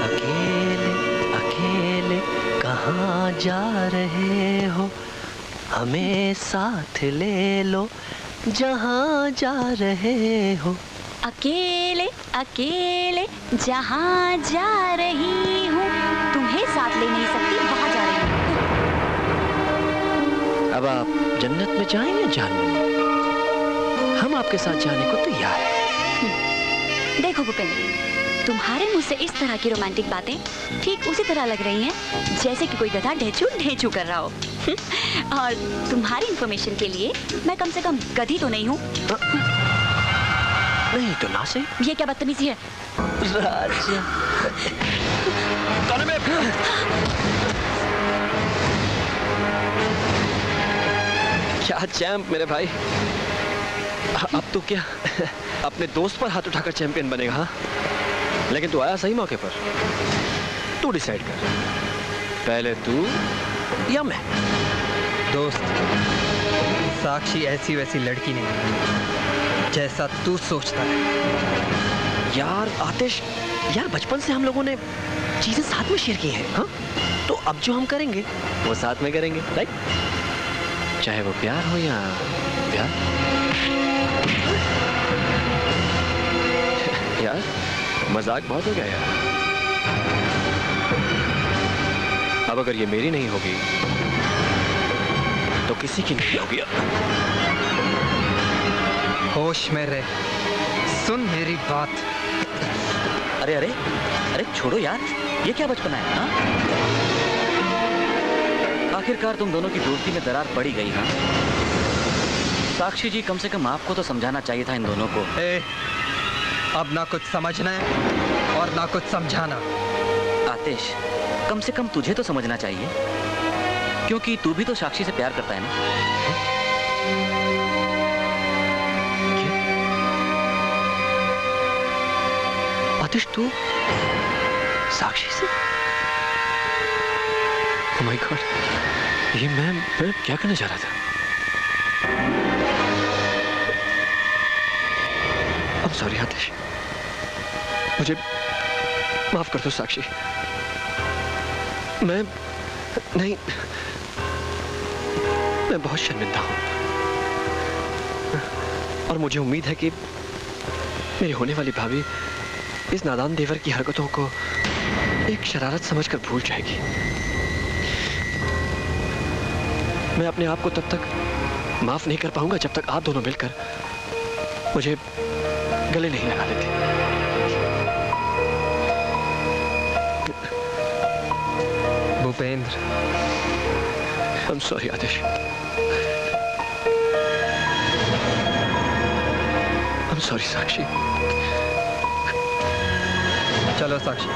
अकेले अकेले कहाँ जा रहे हो, हमें साथ ले लो जहाँ जा रहे हो। अकेले अकेले जहाँ जा रही हूँ, तुम्हें साथ ले नहीं सकती, वहाँ जा रही हूँ। अब आप जन्नत में जाएं या जहन्नम, हम आपके साथ जाने को तैयार हैं। देखो भूपेंद्र, तुम्हारे मुंह से इस तरह की रोमांटिक बातें ठीक उसी तरह लग रही हैं जैसे कि कोई गधा ढेचू ढेचू कर रहा हो। और तुम्हारी इंफॉर्मेशन के लिए मैं कम से कम गधी तो नहीं हूँ। नहीं तो ना से। ये क्या बदतमीजी है? राजा क्या चैंप मेरे भाई। अब तो क्या अपने दोस्त पर हाथ उठाकर चैंपियन बनेगा? हाँ, लेकिन तू आया सही मौके पर। तू डिसाइड कर, पहले तू या मैं। दोस्त, साक्षी ऐसी वैसी लड़की नहीं जैसा तू सोचता है। यार आतिश, यार बचपन से हम लोगों ने चीजें साथ में शेयर की हैं। हाँ, तो अब जो हम करेंगे वो साथ में करेंगे, राइट? चाहे वो प्यार हो या प्यार। यार मजाक बहुत हो गया यार। अब अगर ये मेरी नहीं होगी तो किसी की नहीं होगी। होश में रह, सुन मेरी बात। अरे अरे अरे छोड़ो यार, ये क्या बचपना है? हाँ, आखिरकार तुम दोनों की दोस्ती में दरार पड़ी गई। हाँ, साक्षी जी, कम से कम आपको तो समझाना चाहिए था इन दोनों को। अब ना कुछ समझना है और ना कुछ समझाना। आतिश, कम से कम तुझे तो समझना चाहिए, क्योंकि तू भी तो साक्षी से प्यार करता है ना। आतिश, तू साक्षी से? ओह माय गॉड, ये मैं क्या करने जा रहा था? I'm sorry आतिश, मुझे माफ कर दो साक्षी। मैं बहुत शर्मिंदा हूं और मुझे उम्मीद है कि मेरी होने वाली भाभी इस नादान देवर की हरकतों को एक शरारत समझकर भूल जाएगी। मैं अपने आप को तब तक माफ नहीं कर पाऊंगा जब तक आप दोनों मिलकर मुझे गले नहीं लगा लेते। Bhupendra, I'm sorry Atish. I'm sorry साक्षी। चलो साक्षी।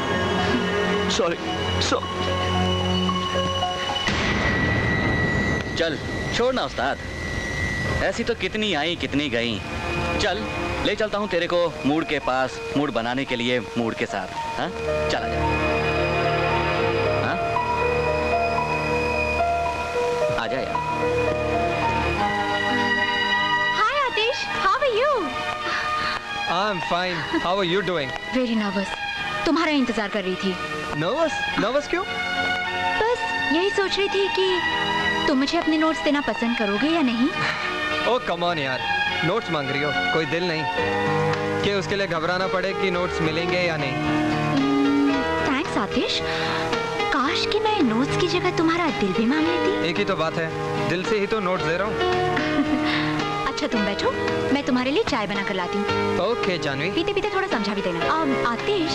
सॉरी। चल छोड़ना उस्ताद, ऐसी तो कितनी आई कितनी गई। चल ले चलता हूँ तेरे को मूड के पास, मूड बनाने के लिए मूड के साथ। हाँ, चला जा। हाँ, आ जा यार। Hi Atish, how are you? I'm fine. How are you doing? Very nervous. तुम्हारा इंतजार कर रही थी। Nervous क्यों? बस यही सोच रही थी कि तुम मुझे अपने नोट्स देना पसंद करोगे या नहीं। ओ कम ऑन यार, नोट्स मांग रही हो, कोई दिल नहीं कि उसके लिए घबराना पड़े कि नोट्स मिलेंगे या नहीं। थैंक्स आतिश, काश कि मैं नोट्स की जगह तुम्हारा दिल भी मांग लेती। एक ही तो बात है, दिल से ही तो नोट्स दे रहा हूँ। अच्छा तुम बैठो, मैं तुम्हारे लिए चाय बना कर लाती हूँ। ओके जानवी। पीते पीते थोड़ा समझा भी देना। आतिश,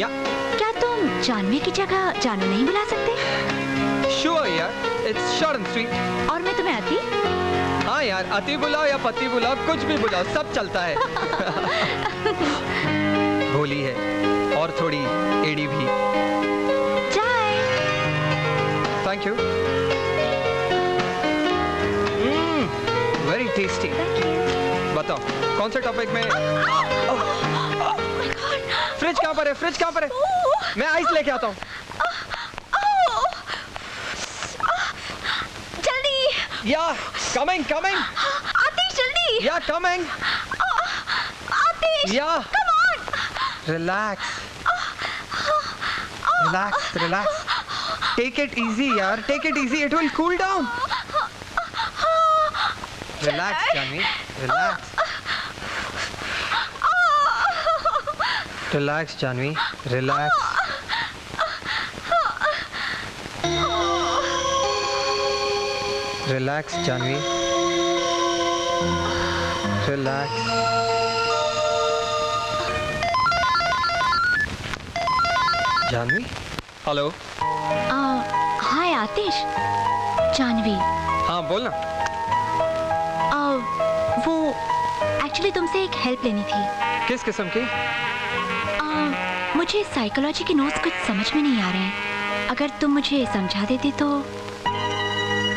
या क्या तुम जानवी की जगह जानू नहीं बुला सकते? श्योर यार, इट्स शॉर्ट एंड स्वीट। और मैं तुम्हें अति? हाँ यार, अति बुलाओ या पति बुलाओ, कुछ भी बुलाओ, सब चलता है। भोली है और थोड़ी एड़ी भी। चाय। Thank you. Very tasty. बताओ कौन से टॉपिक में? फ्रिज कहाँ पर है? फ्रिज कहाँ पर है? मैं आइस लेके आता हूँ। जल्दी। या कमिंग कमिंग। आतिश जल्दी। या coming. Aatish. Yeah come on. Relax relax relax. Take it easy यार, take it easy, it will cool down. Relax Janvi, relax. Relax Janvi, relax. Relax Janvi, relax. Janvi, hello. Hi Aatish. Janvi. हाँ बोलना। वो एक्चुअली तुमसे एक हेल्प लेनी थी। किस किस्म की? मुझे साइकोलॉजी के नोट्स कुछ समझ में नहीं आ रहे हैं, अगर तुम मुझे समझा देती तो।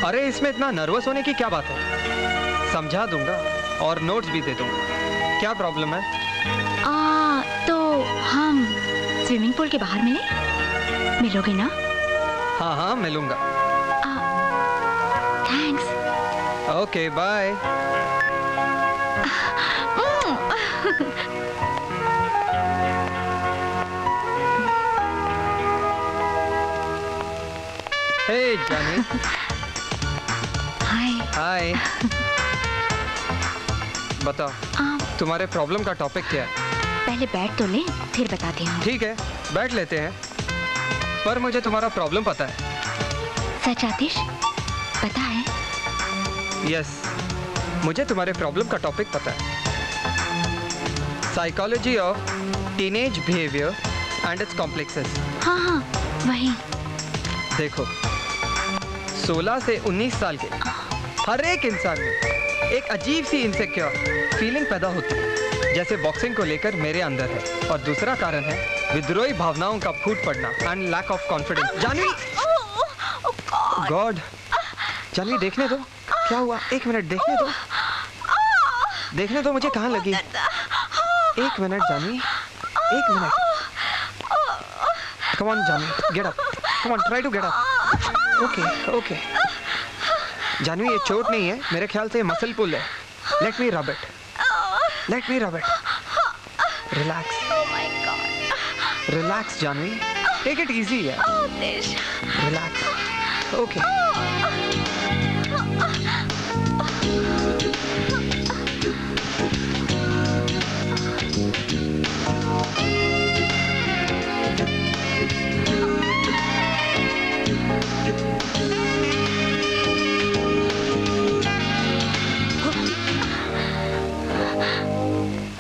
अरे इसमें इतना नर्वस होने की क्या बात है, समझा दूंगा और नोट्स भी दे दूंगा। क्या प्रॉब्लम है? तो हम स्विमिंग पूल के बाहर मिले, मिलोगे ना? हाँ हाँ मिलूंगा। Thanks. Okay bye. Hey Janvi. Hi. Hi. बताओ तुम्हारे प्रॉब्लम का टॉपिक क्या है? पहले बैठ तो ले, फिर बताती हूँ। ठीक है बैठ लेते हैं, पर मुझे तुम्हारा प्रॉब्लम पता है। सच आतिश, पता है? यस, मुझे तुम्हारे प्रॉब्लम का टॉपिक पता है। Psychology of teenage behaviour and it's complexes. हाँ हाँ वही। देखो 16 से 19 साल के हर एक इंसान में एक अजीब सी इनसिक्योर फीलिंग पैदा होती है, जैसे बॉक्सिंग को लेकर मेरे अंदर है। और दूसरा कारण है विद्रोही भावनाओं का फूट पड़ना and lack of confidence. Janvi, God, Janvi देखने दो क्या हुआ, एक मिनट देखने दो, देखने दो मुझे कहाँ लगी। एक मिनट जानवी, एक minute. Come on Janvi, get up, come on, try to get up. Okay okay Janvi, ये चोट नहीं है, मेरे ख्याल से मसल पुल है। Late me rub it, let me rub it. Relax relax Janvi, take it easy है। Relax. Okay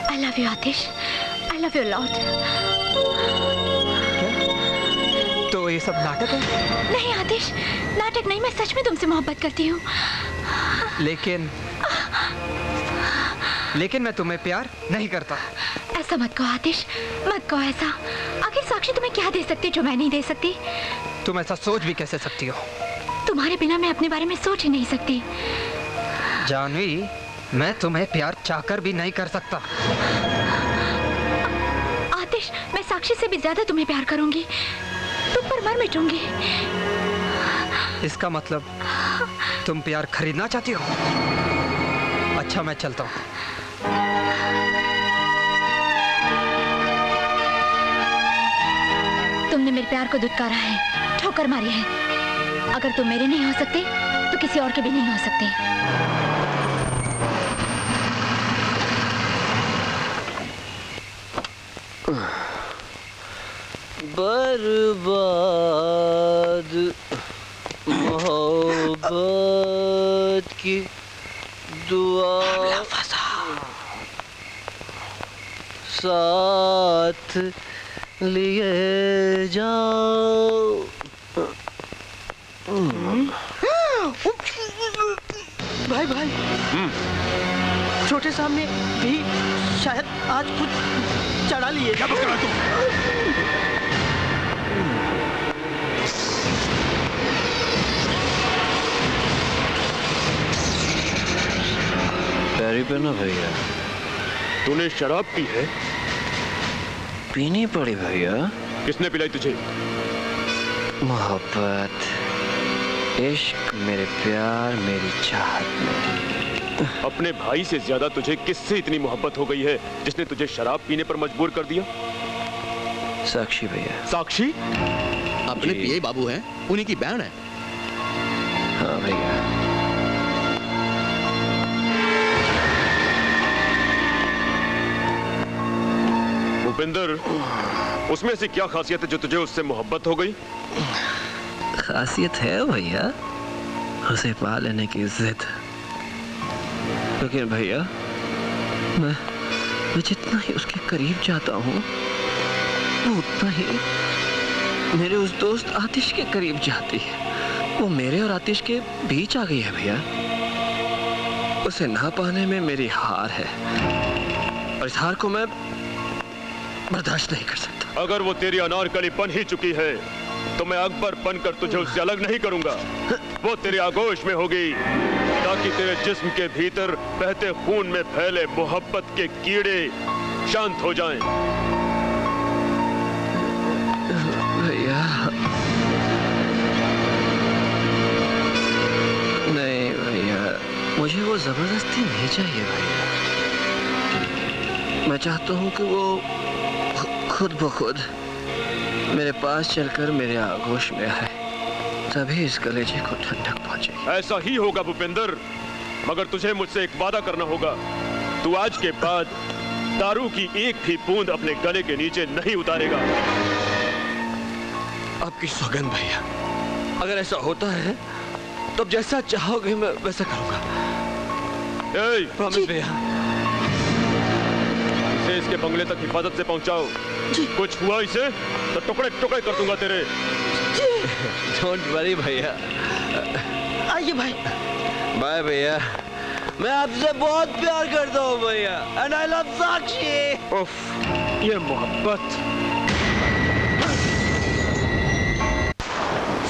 I love you Aatish, I love you a lot। तो ये सब नाटक है? नहीं आतिश, नाटक नहीं, मैं सच में तुमसे मोहब्बत करती हूँ। लेकिन मैं तुम्हें प्यार नहीं करता। ऐसा मत कहो आतिश, मत कहो ऐसा। आखिर साक्षी तुम्हें क्या दे सकती जो मैं नहीं दे सकती? तुम ऐसा सोच भी कैसे सकती हो? तुम्हारे बिना मैं अपने बारे में सोच ही नहीं सकती। जानवी, मैं तुम्हें प्यार चाहकर भी नहीं कर सकता। आतिश, मैं साक्षी से भी ज्यादा तुम्हें प्यार करूंगी, तुम पर मर मिटूंगी। इसका मतलब तुम प्यार खरीदना चाहती हो? अच्छा मैं चलता हूँ। तुमने मेरे प्यार को दुत्कारा है, ठोकर मारी है। अगर तुम मेरे नहीं हो सकते तो किसी और के भी नहीं हो सकते। बर्बाद मोहब्बत की दुआ साथ लिए जाओ। भाई भाई छोटे साहब ने भी शायद आज कुछ चढ़ा लिए। क्या बक रहा है तू? पैरी पे ना भैया, तूने शराब पी है? पीनी पड़ी भैया। किसने पिलाई तुझे? मोहब्बत, इश्क, मेरे प्यार, मेरी चाहत मेरी। अपने भाई से ज्यादा तुझे किससे इतनी मोहब्बत हो गई है जिसने तुझे शराब पीने पर मजबूर कर दिया? साक्षी भैया। साक्षी? अपने पीए बाबू हैं, उन्हीं की बहन है। हाँ भैया। भूपेंद्र, उसमें से क्या खासियत है जो तुझे उससे मोहब्बत हो गई? खासियत है भैया, उसे पा लेने की जिद। लेकिन भैया मैं जितना ही उसके करीब जाता हूँ वो उतना ही मेरे उस दोस्त आतिश के करीब जाती है। वो मेरे और आतिश के बीच आ गई है भैया। उसे ना पाने में मेरी हार है और इस हार को मैं बर्दाश्त नहीं कर सकता। अगर वो तेरी अनारकली बन ही चुकी है तो मैं अकबर बनकर तुझे उससे अलग नहीं करूंगा। वो तेरे आगोश में होगी ताकि तेरे जिस्म के भीतर बहते खून में फैले मोहब्बत के कीड़े शांत हो जाएं। भैया नहीं भैया, मुझे वो जबरदस्ती नहीं चाहिए भैया। मैं चाहता हूँ कि वो खुद ब खुद मेरे पास चलकर मेरे आगोश में आए, तभी इस कलेजे को ठंडक पहुंचेगी। ऐसा ही होगा भूपेंद्र, मगर तुझे मुझसे एक वादा करना होगा। तू आज के बाद दारू की एक भी बूंद अपने गले के नीचे नहीं उतारेगा। आपकी सौगंध भैया, अगर ऐसा होता है तो जैसा चाहोगे मैं वैसा करूंगा। प्रॉमिस भैया। इसे इसके बंगले तक हिफाजत से पहुंचाओ। कुछ हुआ इसे तो टुकड़े टुकड़े कर दूंगा तेरे। डोंट वरी भैया। आइए भाई। बाय भैया। मैं आपसे बहुत प्यार करता हूँ भैया। एंड आई लव साक्षी। उफ, ये मोहब्बत।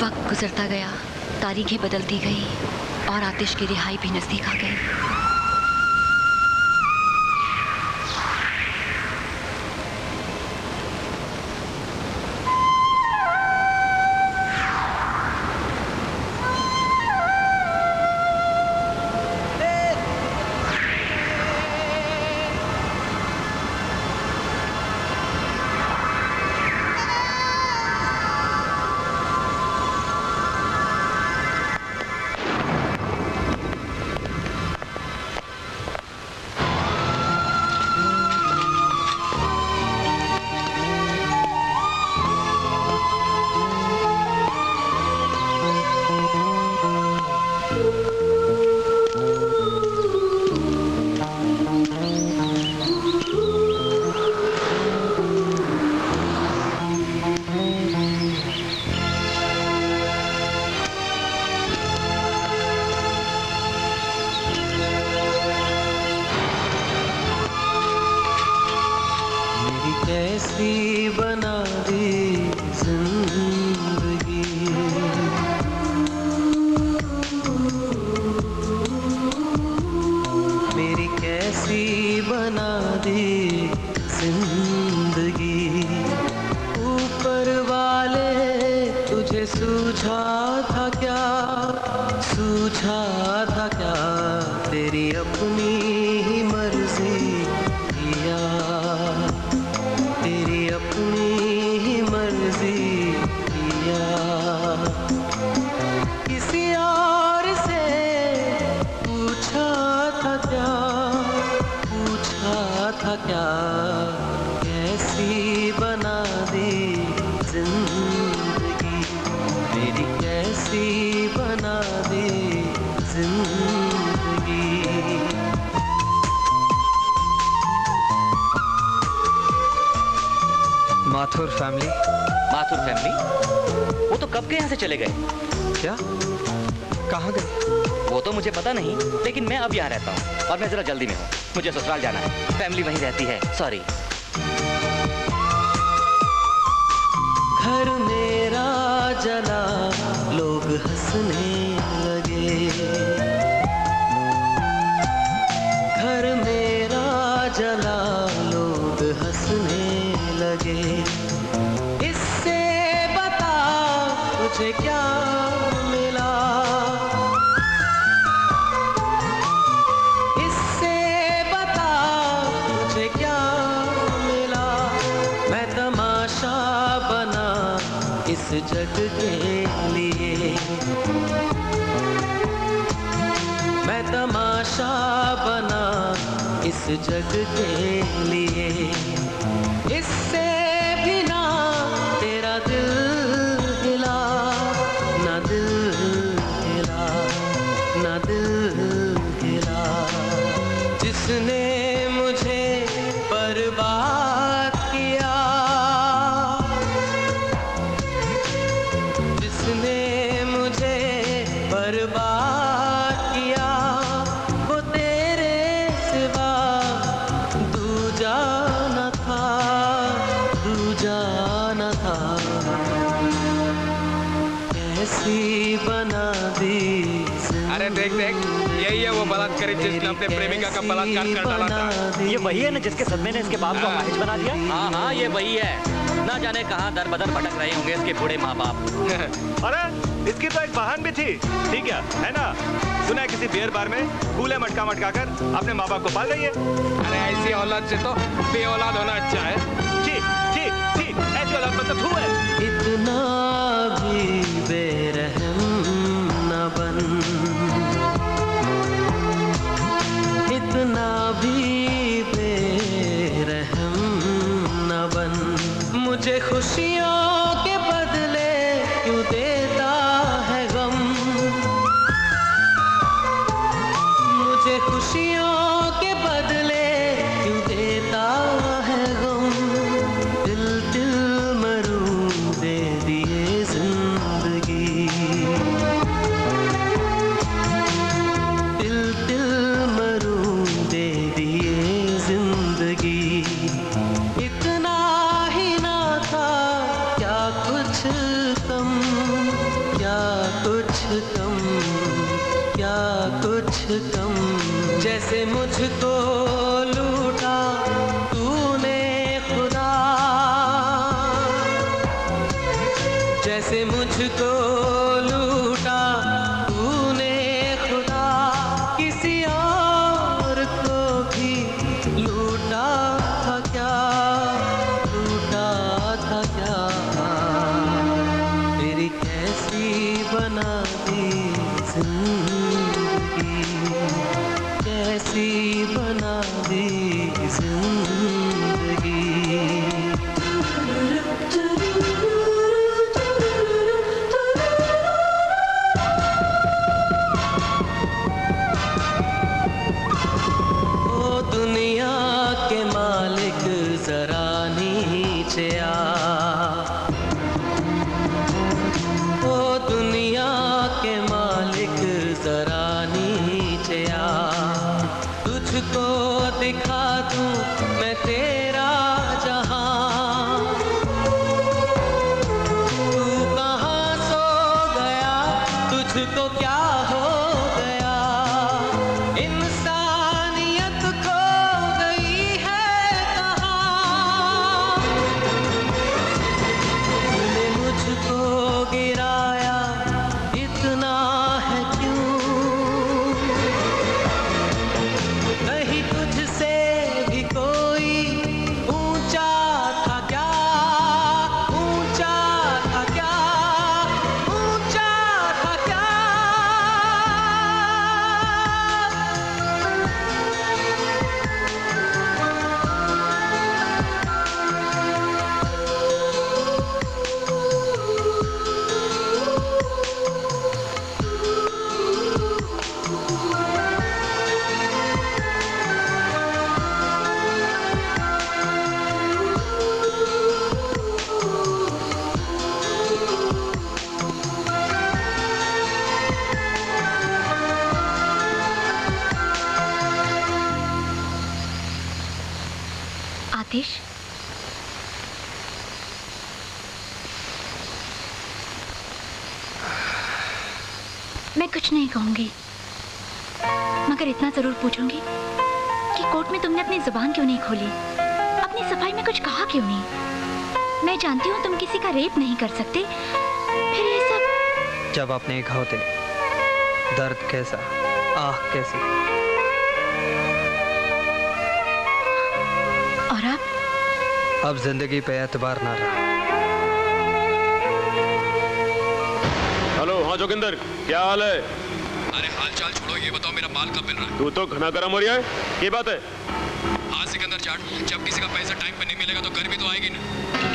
वक्त गुजरता गया, तारीखें बदलती गई और आतिश की रिहाई भी नजदीक आ गई। कैसी बना दी जिंदगी, मेरी कैसी बना दी जिंदगी। ऊपर वाले तुझे सूझा था क्या, सूझा था क्या, तेरी अपनी ही मर्जी किया, तेरी अपनी ही मर्जी किया। किसी और से पूछा था क्या, पूछा था क्या, कैसी बना दी जिंदगी, मेरी कैसी बना दी जिंदगी। माथुर फैमिली। माथुर फैमिली? वो तो कब के यहाँ से चले गए। क्या? कहाँ गए? वो तो मुझे पता नहीं, लेकिन मैं अब यहाँ रहता हूँ और मैं जरा जल्दी में हूँ। मुझे ससुराल जाना है, फैमिली वहीं रहती है। सॉरी। घर मेरा जला, लोग हंसने लगे। घर मेरा जला, लोग हंसने लगे। इससे बता तुझे क्या मिला, इससे बता तुझे क्या मिला। मैं तमाशा बना इस जग के लिए, मैं तमाशा बना इस जग के लिए। इससे भी ना तेरा दिल हिला, ना दिल हिला, ना दिल हिला। जिसने मुझे बर्बाद किया, जिसने मुझे बर्बाद किया, वो तेरे सिवा दूजा न था, दूजा न था। कैसी बना दी अरे देख देख, यही है वो बलात्कारी जिसने अपने प्रेमिका का बलात्कार कर डाला था। ये वही है ना जिसके सदमे ने इसके बाप को अपाहिज बना दिया? हाँ हाँ, ये वही है। ना जाने कहाँ दर बदर भटक रहे होंगे इसके बूढ़े माँ बाप। अरे इसकी तो एक बहन भी थी, ठीक है ना? सुना है किसी बियर बार में कूले मटका मटका कर अपने माँ बाप को पाल रही है। अरे ऐसी औलाद से तो बे औलाद होना अच्छा है। जी जी जी, ऐसी औलाद मतलब तू है। इतना भी बेरहम न बन, इतना भी बेरहम न बन। मुझे खुशियों के बदले क्यों देता है गम, मुझे खुशियों के बदले क्यों देता है गम। दिल दिल मरूं दे दिए जिंदगी, दिल दिल मरूं दे दिए जिंदगी। इतना ही ना था क्या कुछ कम, क्या कुछ कम, क्या कुछ कम। जैसे मुझको लूटा तूने खुदा, जैसे मुझको लूटा तूने खुदा, किसी और को भी लूटा था क्या, लूटा था क्या। तेरी कैसी बना दी जिंदगी, कैसी बना दी जिंदगी। मैं कुछ नहीं कहूंगी, मगर इतना जरूर पूछूंगी कि कोर्ट में तुमने अपनी जुबान क्यों नहीं खोली, अपनी सफाई में कुछ कहा क्यों नहीं। मैं जानती हूँ तुम किसी का रेप नहीं कर सकते, फिर ये सब। जब आप नहीं खाओ दर्द कैसा, आह कैसी। और अब जिंदगी पे एतबार ना रहा। हेलो, हाँ जोगिंदर, क्या हाल है? अरे हाल चाल छोड़ो, ये बताओ मेरा माल कब मिल रहा है? तू तो घना गर्म हो रहा है, ये बात है? हाँ सिकंदर जाट, जब किसी का पैसा टाइम पे नहीं मिलेगा तो गर्मी तो आएगी ना।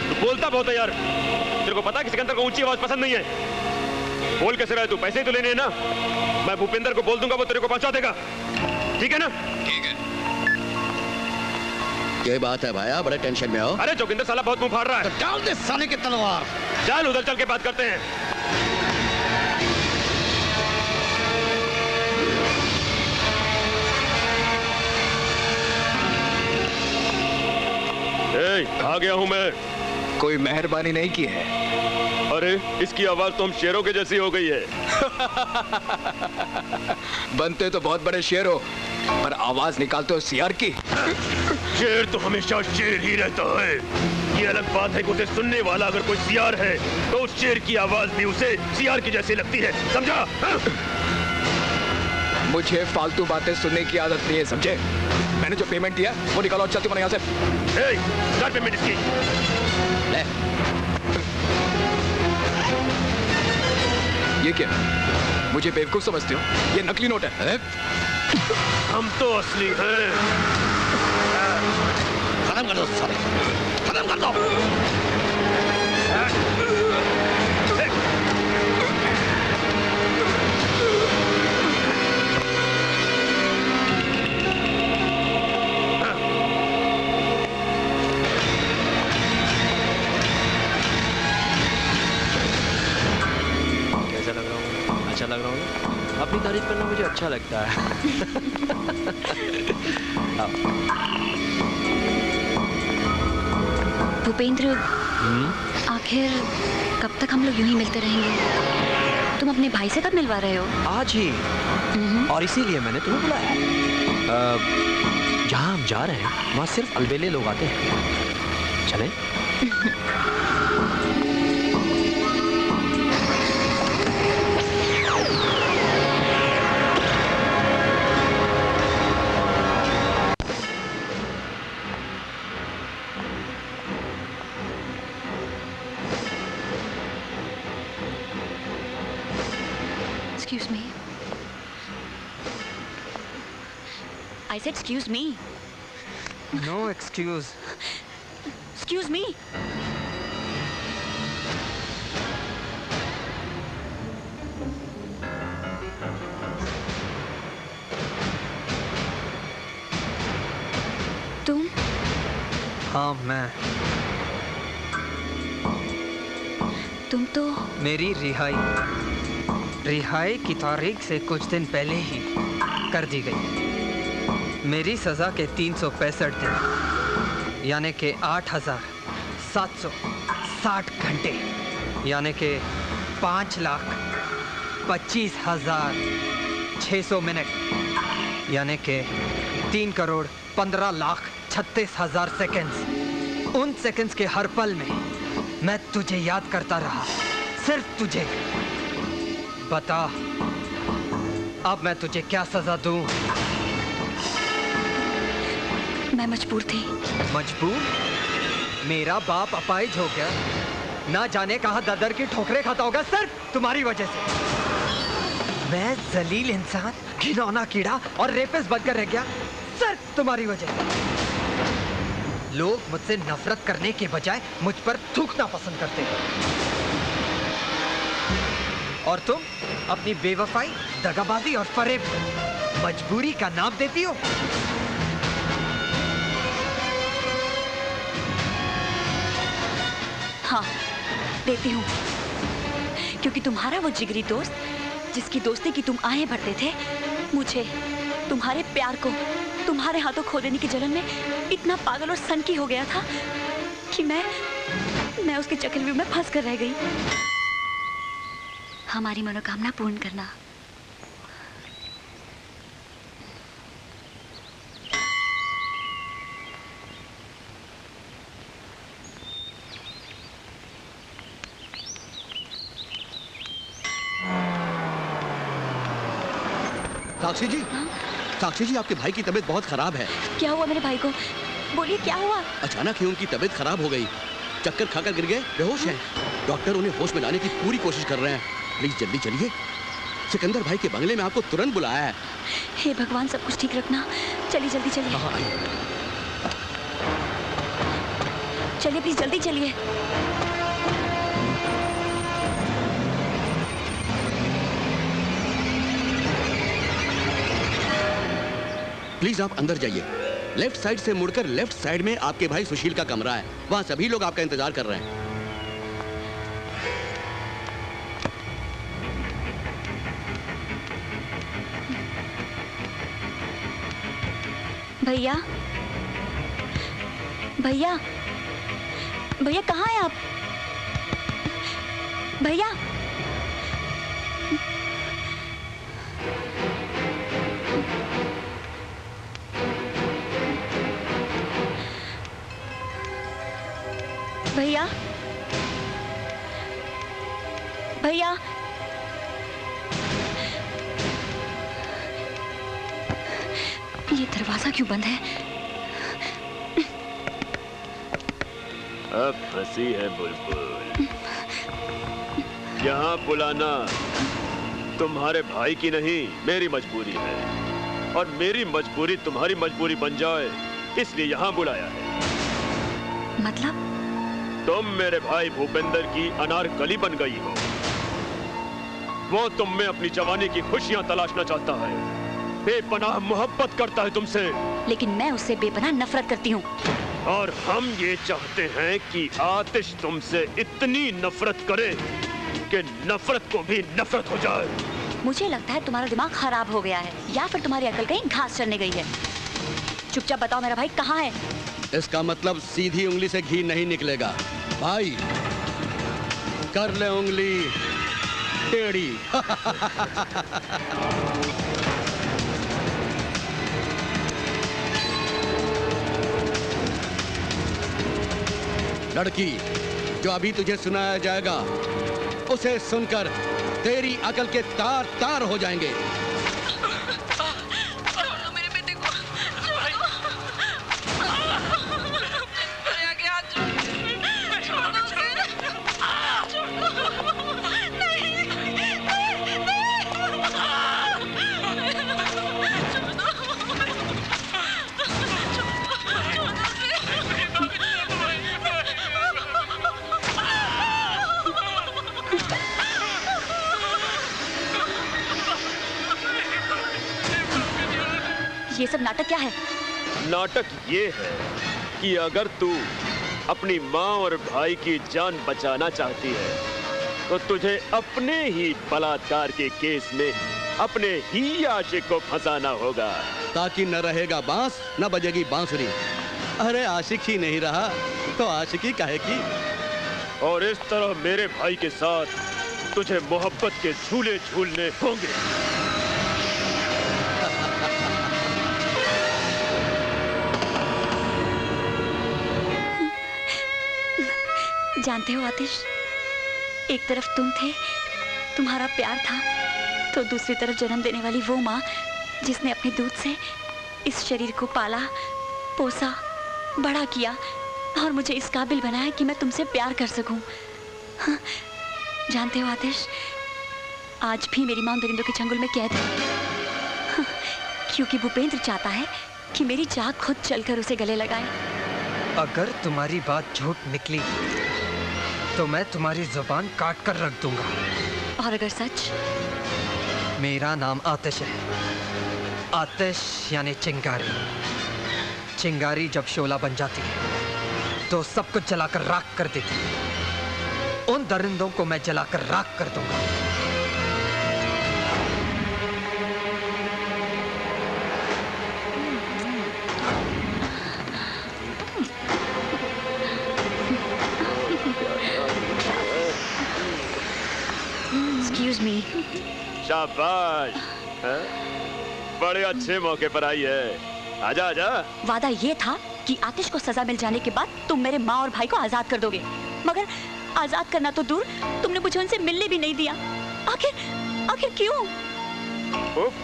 तू बोलता बहुत है यार। तेरे को पता है कि सिकंदर को ऊंची आवाज पसंद नहीं है। बोल कैसे रहे तू? पैसे ही तो लेने हैं ना। मैं भूपेंद्र को बोल दूंगा, वो तेरे को पहुंचा देगा, ठीक है ना? ठीक है। ये बात है भाया, बड़े टेंशन में हो। अरे जोगिंदर साला बहुत मुंह फाड़ रहा है। तो डाल दे साले की तलवार। चल उधर चल के बात करते हैं। आ गया हूं मैं। कोई मेहरबानी नहीं की है। अरे इसकी आवाज तो हम शेरों के जैसी हो गई है। बनते तो बहुत बड़े शेर हो, पर आवाज निकालते हो सियार की। शेर तो हमेशा शेर ही रहता है। ये अलग बात है कि उसे सुनने वाला अगर कोई सियार है तो उस शेर की आवाज भी उसे सियार की जैसी लगती है, समझा? मुझे फालतू बातें सुनने की आदत नहीं है, समझे? मैंने जो पेमेंट दिया वो निकालो और चलती बनो यहाँ से। कर पेमेंट इसकी। ले। ये क्या? मुझे बेवकूफ समझते हो? ये नकली नोट है। हम तो असली हैं। खत्म कर दो सारे, खत्म कर दो। कैसा लग रहा हूँ? अच्छा लग रहा हूँ? अपनी तारीफ करना मुझे अच्छा लगता है। भूपेंद्र, आखिर कब तक हम लोग यूं ही मिलते रहेंगे? तुम अपने भाई से कब मिलवा रहे हो? आज ही, और इसीलिए मैंने तुम्हें बुलाया। जहाँ हम जा रहे हैं वहाँ सिर्फ अलबेले लोग आते हैं। चलें? Excuse me. I said excuse me. No excuse. Excuse me. तुम? हाँ मैं। तुम तो मेरी रिहाई की तारीख से कुछ दिन पहले ही कर दी गई। मेरी सज़ा के 365 दिन यानी कि 8,760 घंटे यानी कि 5,25,600 मिनट यानी कि 3,15,36,000 सेकंड्स। उन सेकंड्स के हर पल में मैं तुझे याद करता रहा, सिर्फ तुझे। बता अब मैं तुझे क्या सजा दूं? मैं मजबूर थी। मजबूर? मेरा बाप अपाहिज हो गया, ना जाने कहां ददर की ठोकरें खाता होगा सिर्फ तुम्हारी वजह से। मैं जलील इंसान, घिनौना कीड़ा और रेपिस्ट बनकर रह गया सिर्फ तुम्हारी वजह से। लोग मुझसे नफरत करने के बजाय मुझ पर थूकना पसंद करते हैं, और तुम अपनी बेवफाई, दगाबाजी और फरेब मजबूरी का नाम देती हो। हाँ, देती हूँ, क्योंकि तुम्हारा वो जिगरी दोस्त जिसकी दोस्ती की तुम आहें भरते थे, मुझे तुम्हारे प्यार को तुम्हारे हाथों खो देने की जलन में इतना पागल और सनकी हो गया था कि मैं उसके चक्रव्यूह में फंस कर रह गई। हमारी मनोकामना पूर्ण करना साक्षी जी, साक्षी जी, आपके भाई की तबीयत बहुत खराब है। क्या हुआ मेरे भाई को? बोलिए क्या हुआ? अचानक ही उनकी तबीयत खराब हो गई, चक्कर खाकर गिर गए, बेहोश हैं। डॉक्टर उन्हें होश में लाने की पूरी कोशिश कर रहे हैं। प्लीज जल्दी चलिए, सिकंदर भाई के बंगले में आपको तुरंत बुलाया है। हे भगवान, सब कुछ ठीक रखना। चलिए जल्दी चलिए। चलिए प्लीज जल्दी चलिए। प्लीज आप अंदर जाइए। लेफ्ट साइड से मुड़कर लेफ्ट साइड में आपके भाई सुशील का कमरा है, वहां सभी लोग आपका इंतजार कर रहे हैं। भैया, भैया, भैया कहाँ हैं आप? भैया, भैया, भैया, ये दरवाजा क्यों बंद है? अब फंसी है बुलबुल। यहाँ बुलाना तुम्हारे भाई की नहीं, मेरी मजबूरी है, और मेरी मजबूरी तुम्हारी मजबूरी बन जाए, इसलिए यहाँ बुलाया है। मतलब? तुम मेरे भाई भूपेंद्र की अनारकली बन गई हो। वो तुम में अपनी जवानी की खुशियां तलाशना चाहता है, बेपनाह मोहब्बत करता है तुमसे। लेकिन मैं उससे बेपनाह नफरत करती हूँ। और हम ये चाहते हैं कि आतिश तुमसे इतनी नफरत करे कि नफरत को भी नफरत हो जाए। मुझे लगता है तुम्हारा दिमाग खराब हो गया है, या फिर तुम्हारी अकल कहीं घास चरने गई है। चुपचाप बताओ मेरा भाई कहाँ है? इसका मतलब सीधी उंगली से घी नहीं निकलेगा भाई, कर ले उंगली टेढ़ी। लड़की, जो अभी तुझे सुनाया जाएगा उसे सुनकर तेरी अकल के तार तार हो जाएंगे। ये सब नाटक क्या है? नाटक ये है कि अगर तू अपनी माँ और भाई की जान बचाना चाहती है तो तुझे अपने ही बलात्कार के केस में अपने ही आशिक को फंसाना होगा, ताकि न रहेगा बांस न बजेगी बांसुरी। अरे आशिक ही नहीं रहा तो आशिकी काहे की। और इस तरह मेरे भाई के साथ तुझे मोहब्बत के झूले झूलने होंगे। जानते हो आतिश, एक तरफ तुम थे, तुम्हारा प्यार था, तो दूसरी तरफ जन्म देने वाली वो माँ जिसने अपने दूध से इस शरीर को पाला, पोसा, बड़ा किया और मुझे इस काबिल बनाया कि मैं तुमसे प्यार कर सकूं। हाँ, जानते हो आतिश, आज भी मेरी माँ दरिंदों के चंगुल में कैद है। हाँ, क्योंकि भूपेंद्र चाहता है कि मेरी जान खुद चलकर उसे गले लगाए। अगर तुम्हारी बात झूठ निकली तो मैं तुम्हारी जुबान काट कर रख दूंगा। और अगर सच? मेरा नाम आतिश है, आतिश यानी चिंगारी। चिंगारी जब शोला बन जाती है तो सब कुछ जलाकर राख कर देती है। उन दरिंदों को मैं जलाकर राख कर दूंगा। Excuse me. शाबाश, हैं? बड़े अच्छे मौके पर आई है। आजा आजा। वादा ये था कि आतिश को सजा मिल जाने के बाद तुम मेरे माँ और भाई को आजाद कर दोगे, मगर आजाद करना तो दूर, तुमने मुझे उनसे मिलने भी नहीं दिया। आखिर क्यों? उफ,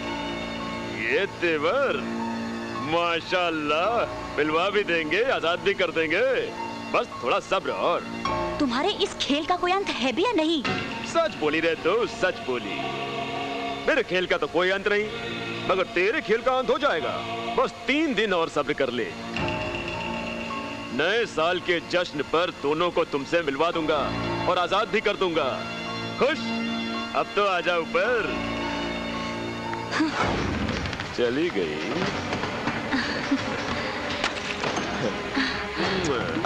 ये तेवर, माशाल्लाह, मिलवा भी देंगे, आजाद भी कर देंगे। बस थोड़ा सब्र और। तुम्हारे इस खेल का कोई अंत है भी या नहीं? सच बोली रे तू, सच बोली। मेरे खेल का तो कोई अंत नहीं, मगर तेरे खेल का अंत हो जाएगा। बस 3 दिन और सब्र कर ले। नए साल के जश्न पर दोनों को तुमसे मिलवा दूंगा और आजाद भी कर दूंगा। खुश? अब तो आजा ऊपर। चली गई।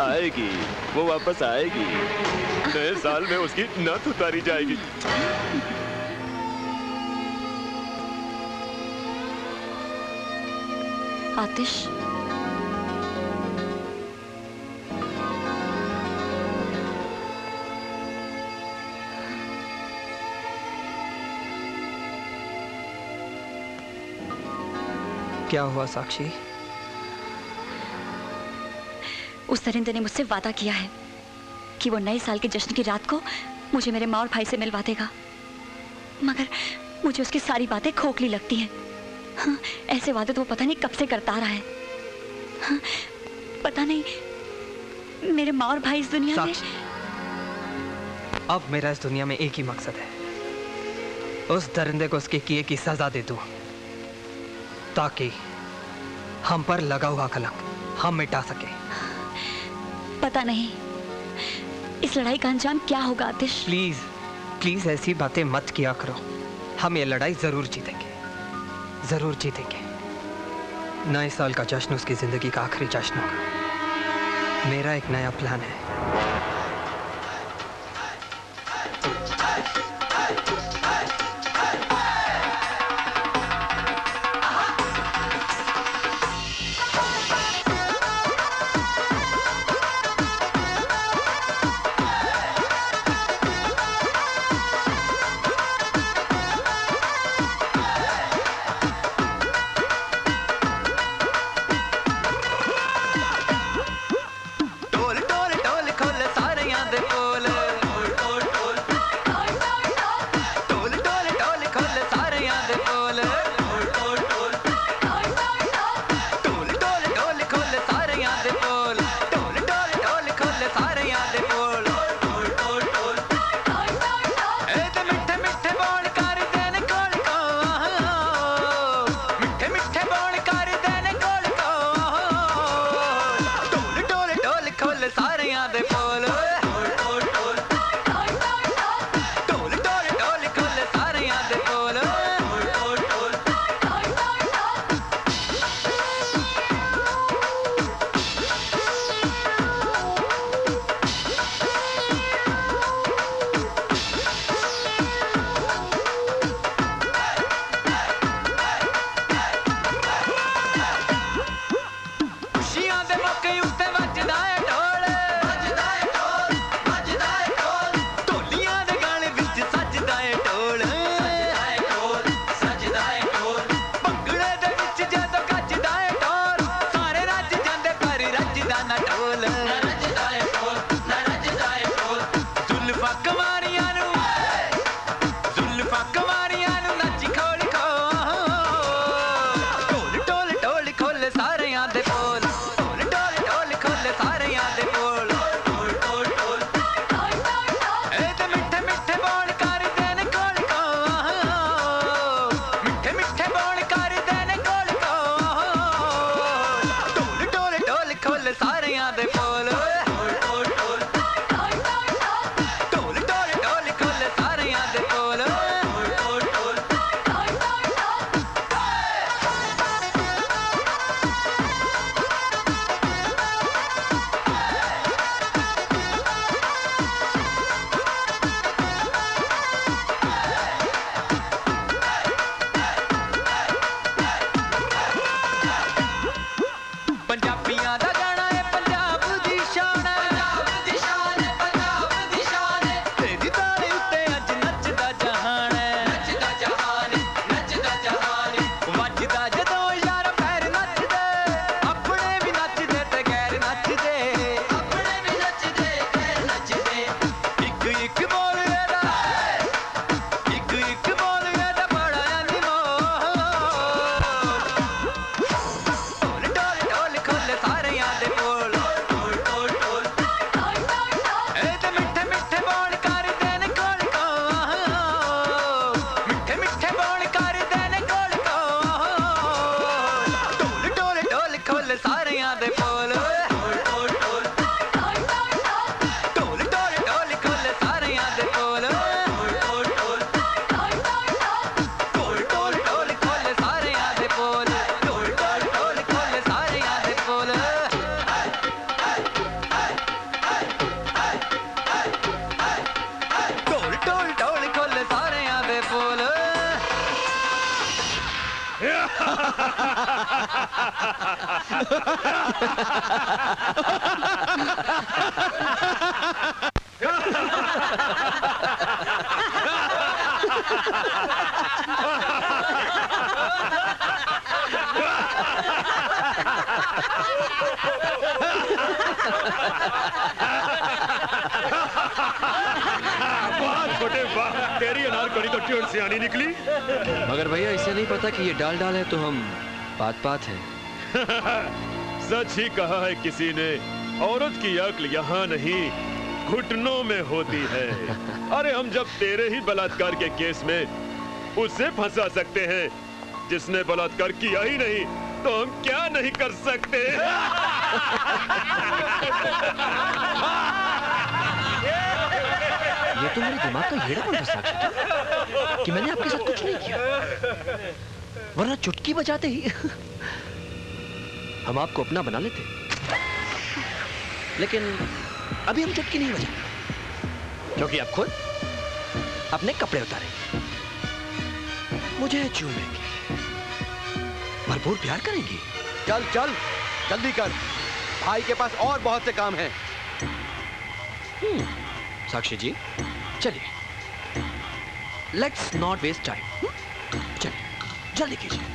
आएगी, वो वापस आएगी। नए साल में उसकी नथ उतारी जाएगी। आतिश, क्या हुआ साक्षी? उस दरिंदे ने मुझसे वादा किया है कि वो नए साल के जश्न की रात को मुझे मेरे माँ और भाई से मिलवा देगा, मगर मुझे उसकी सारी बातें खोखली लगती हैं। हाँ, ऐसे वादे तो वो पता नहीं कब से करता आ रहा है। हाँ, पता नहीं मेरे माँ और भाई इस दुनिया में। अब मेरा इस दुनिया में एक ही मकसद है, उस दरिंदे को उसके किए की सजा दे दूं, ताकि हम पर लगा हुआ कलंक हम मिटा सके। पता नहीं इस लड़ाई का अंजाम क्या होगा आतिश। प्लीज प्लीज ऐसी बातें मत किया करो। हम ये लड़ाई जरूर जीतेंगे, जरूर जीतेंगे। नए साल का जश्न उसकी जिंदगी का आखिरी जश्न होगा। मेरा एक नया प्लान है। टोल टोल टोल वाह छोटे वाह, तेरी अनारकली तो ट्यून से आनी निकली। मगर भैया इसे नहीं पता कि ये डाल डाल है तो हम बात बात है। सच ही कहा है किसी ने, औरत की अक्ल यहाँ नहीं घुटनों में होती है। अरे हम जब तेरे ही बलात्कार के केस में उसे फंसा सकते हैं जिसने बलात्कार किया ही नहीं, तो हम क्या नहीं कर सकते। ये तो मेरे दिमाग का हेड़ा बन साक्षी कि मैंने आपके साथ कुछ नहीं किया, वरना चुटकी बजाते ही हम आपको अपना बना लेते। लेकिन अभी हम चुटकी नहीं बजाएंगे क्योंकि आप खुद अपने कपड़े उतारेंगे, मुझे चूमेंगे, भरपूर प्यार करेंगी। चल चल जल्दी कर, भाई के पास और बहुत से काम हैं। साक्षी जी चलिए, लेट्स नॉट वेस्ट टाइम। चलिए जल्दी कीजिए।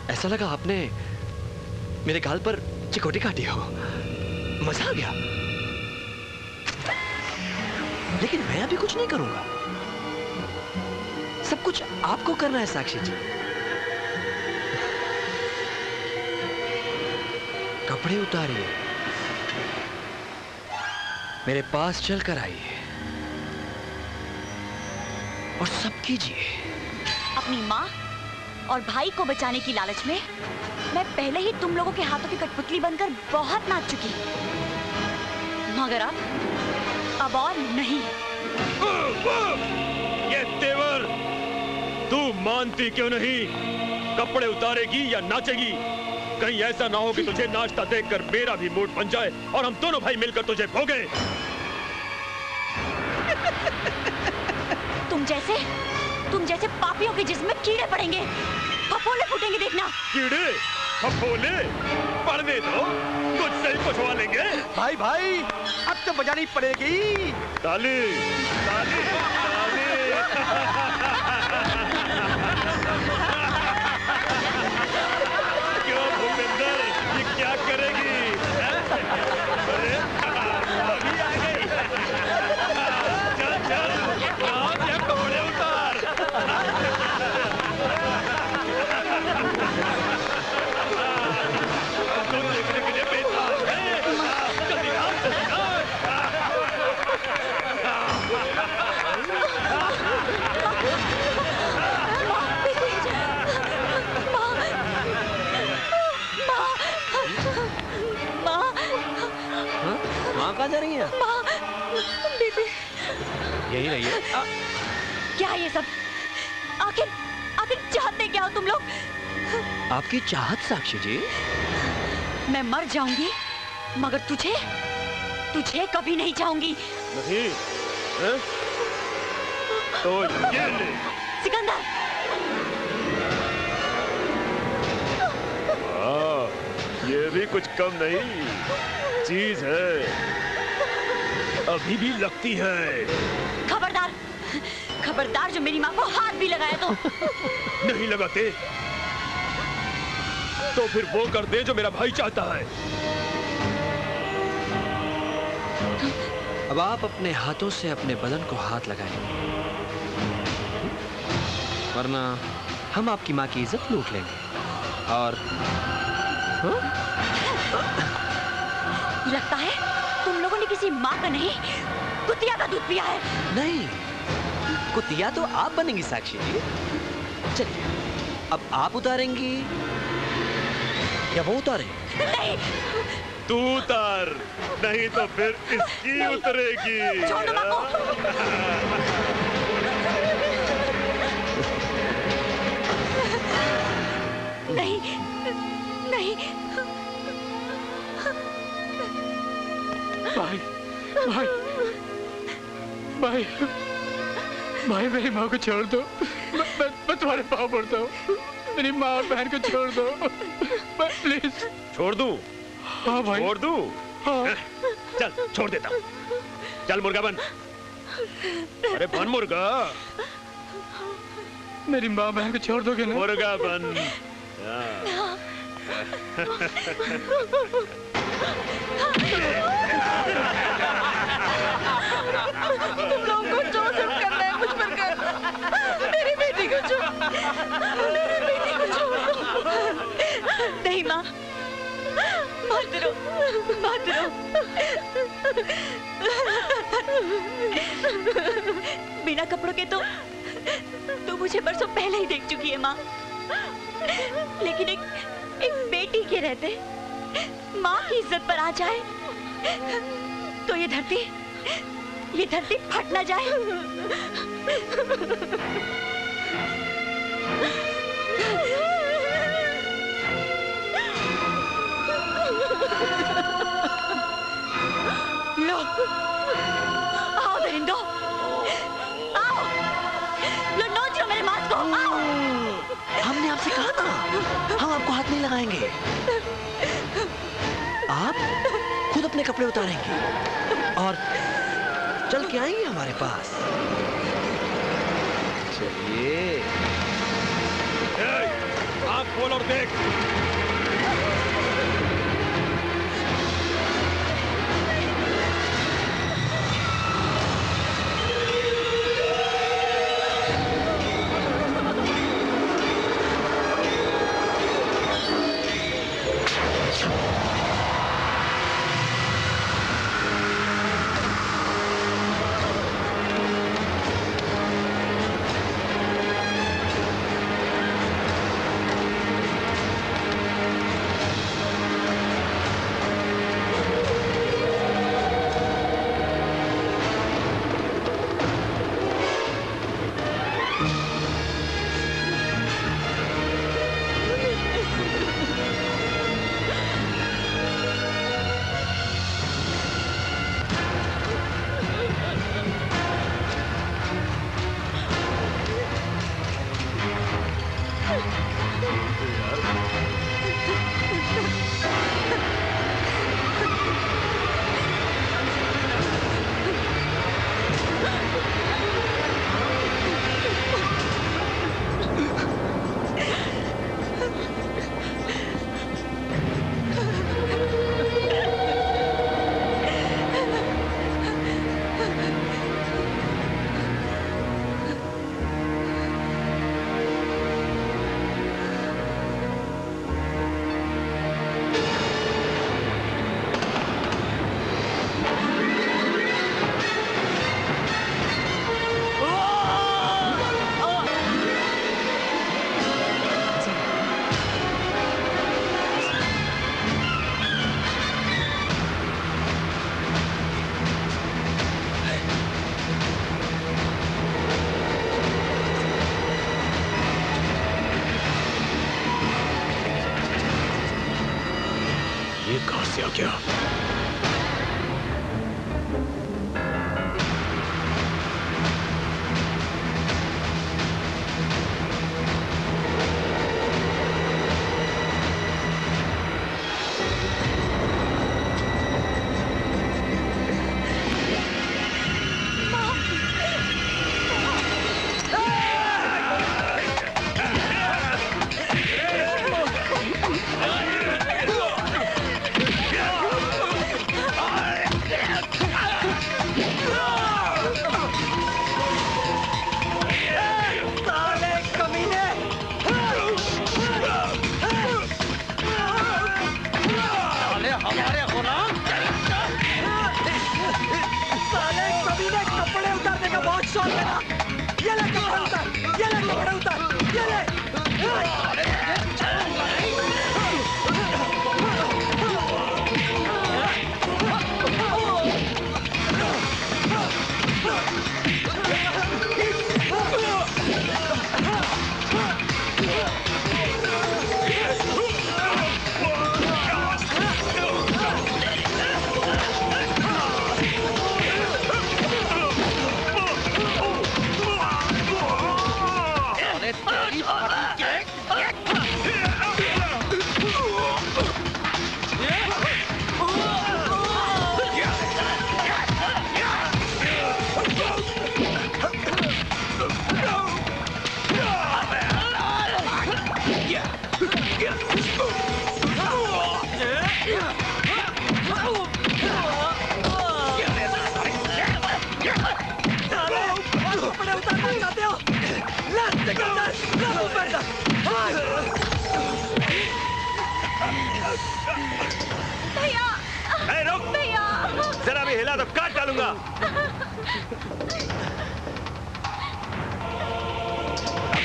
ऐसा लगा आपने मेरे गाल पर चिकोटी काटी हो, मजा आ गया। लेकिन मैं अभी कुछ नहीं करूंगा, सब कुछ आपको करना है साक्षी जी। कपड़े उतारिए, मेरे पास चलकर आइए और सब कीजिए। अपनी माँ और भाई को बचाने की लालच में मैं पहले ही तुम लोगों के हाथों की कठपुतली बनकर बहुत नाच चुकी, मगर अब और नहीं। ये तेवर तू मानती क्यों नहीं? कपड़े उतारेगी या नाचेगी? कहीं ऐसा ना हो कि तुझे नाचता देखकर मेरा भी मूड बन जाए और हम दोनों भाई मिलकर तुझे भोगे। तुम जैसे पापियों के जिस्म में कीड़े पड़ेंगे, फफोले फूटेंगे, देखना। कीड़े फफोले पड़ने दो, तुझसे ही पुछवा लेंगे। भाई भाई अब तो बजानी पड़ेगी। ताली ताली ताली। क्यों भूपेंद्र, ये क्या करेगी? अरे अभी आ गई। चल चल नाच या कपड़े उतार। तुम देखने के लिए बेताब है। जल्दी नाच, जल्दी नाच। माँ कहाँ जा रही हैं? बेबी यही रहिए। क्या ये सब? आखिर चाहते क्या हो तुम लोग? आपकी चाहत साक्षी जी। मैं मर जाऊंगी मगर तुझे कभी नहीं चाहूंगी। नहीं है? तो ये ले। सिकंदर, ये भी कुछ कम नहीं चीज है, अभी भी लगती है। खबरदार जो मेरी माँ को हाथ भी लगाया तो। नहीं लगाते तो फिर वो कर दे जो मेरा भाई चाहता है। अब आप अपने हाथों से अपने बदन को हाथ लगाएं, वरना हम आपकी माँ की इज्जत लूट लेंगे। और लगता है तुम लोगों ने किसी माँ का नहीं, कुतिया का दूध पिया है। नहीं, कुतिया तो आप बनेंगी साक्षी जी। चलिए अब आप उतारेंगी या वो उतारे? नहीं, तू उतार, नहीं तो फिर इसकी उतरेगी। छोड़ दो माँ को। नहीं नहीं भाई भाई भाई भाई मेरी माँ को छोड़ दो। मैं तुम्हारे पाँव पड़ता हूँ। मेरी माँ और बहन को छोड़ दो प्लीज। छोड़ दूं? हाँ भाई छोड़ दूं? हाँ। चल छोड़ देता हूं। चल मुर्गा बन। अरे बन मुर्गा। मेरी माँ बहन को छोड़ दोगे ना? मुर्गा बन। तुम लोगों को जो सब करना है मुझ पर कर। मेरी बेटी को छोड़। मेरी बेटी को छोड़। नहीं माँ, मत रो, मत रो। बिना कपड़ों के तो तू मुझे बरसों पहले ही देख चुकी है माँ। लेकिन एक बेटी के रहते माँ की इज्जत पर आ जाए तो ये धरती फट ना जाए। लो, आओ दरिंदो, आओ, लो नोच लो मेरे मांस को, आओ। हमने आपसे कहा था हम आपको हाथ नहीं लगाएंगे। आप खुद अपने कपड़े उतारेंगे और चल के आएंगे हमारे पास। चलिए। आँख खोल और देख। आ गया। बंदा भैया ए, रुक भैया जरा भी हिला तो काट डालूंगा।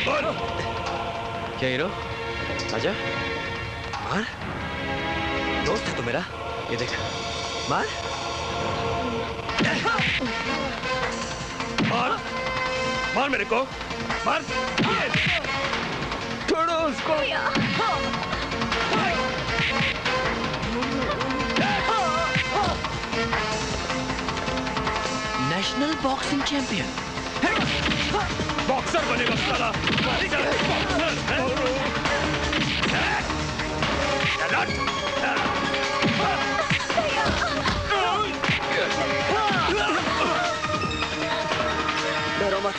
बोल। क्या हीरो आजा मार दोस्त है तो मेरा ये देख मार मार मार मेरे को मार छोड़ो उसको नेशनल बॉक्सिंग चैंपियन बॉक्सर बनेगा साला डरो मत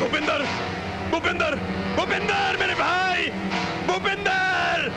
भूपिंदर भूपिंदर भूपिंदर मेरे भाई भूपिंदर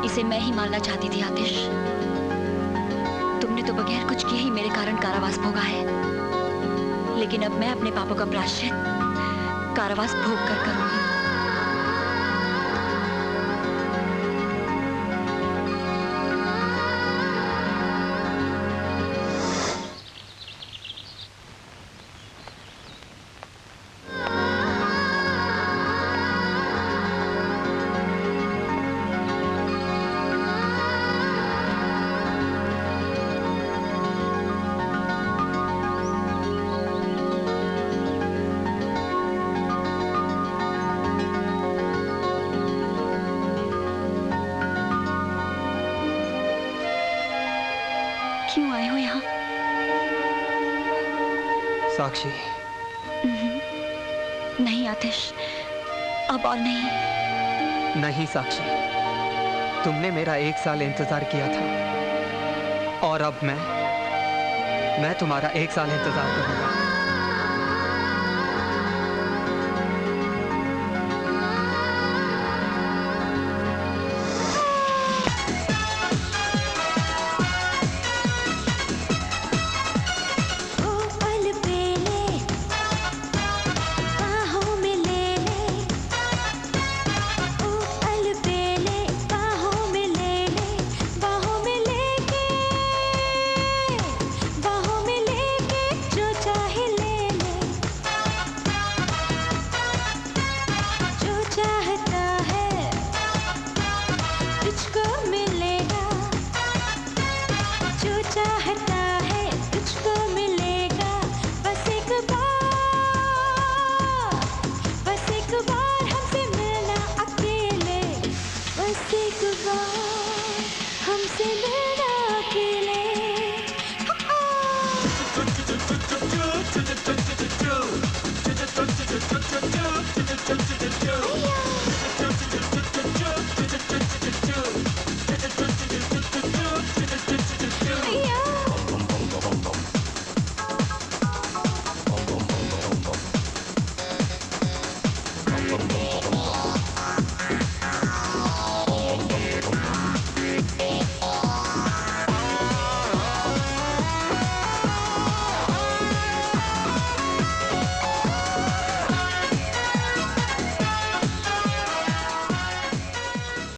इसे मैं ही मारना चाहती थी आतिश। तुमने तो बगैर कुछ किए ही मेरे कारण कारावास भोगा है, लेकिन अब मैं अपने पापों का प्रायश्चित कारावास भोग कर करूंगी। क्यों आए हो यहाँ? साक्षी नहीं आतिश, अब और नहीं। नहीं साक्षी, तुमने मेरा 1 साल इंतजार किया था और अब मैं तुम्हारा 1 साल इंतजार करूंगा।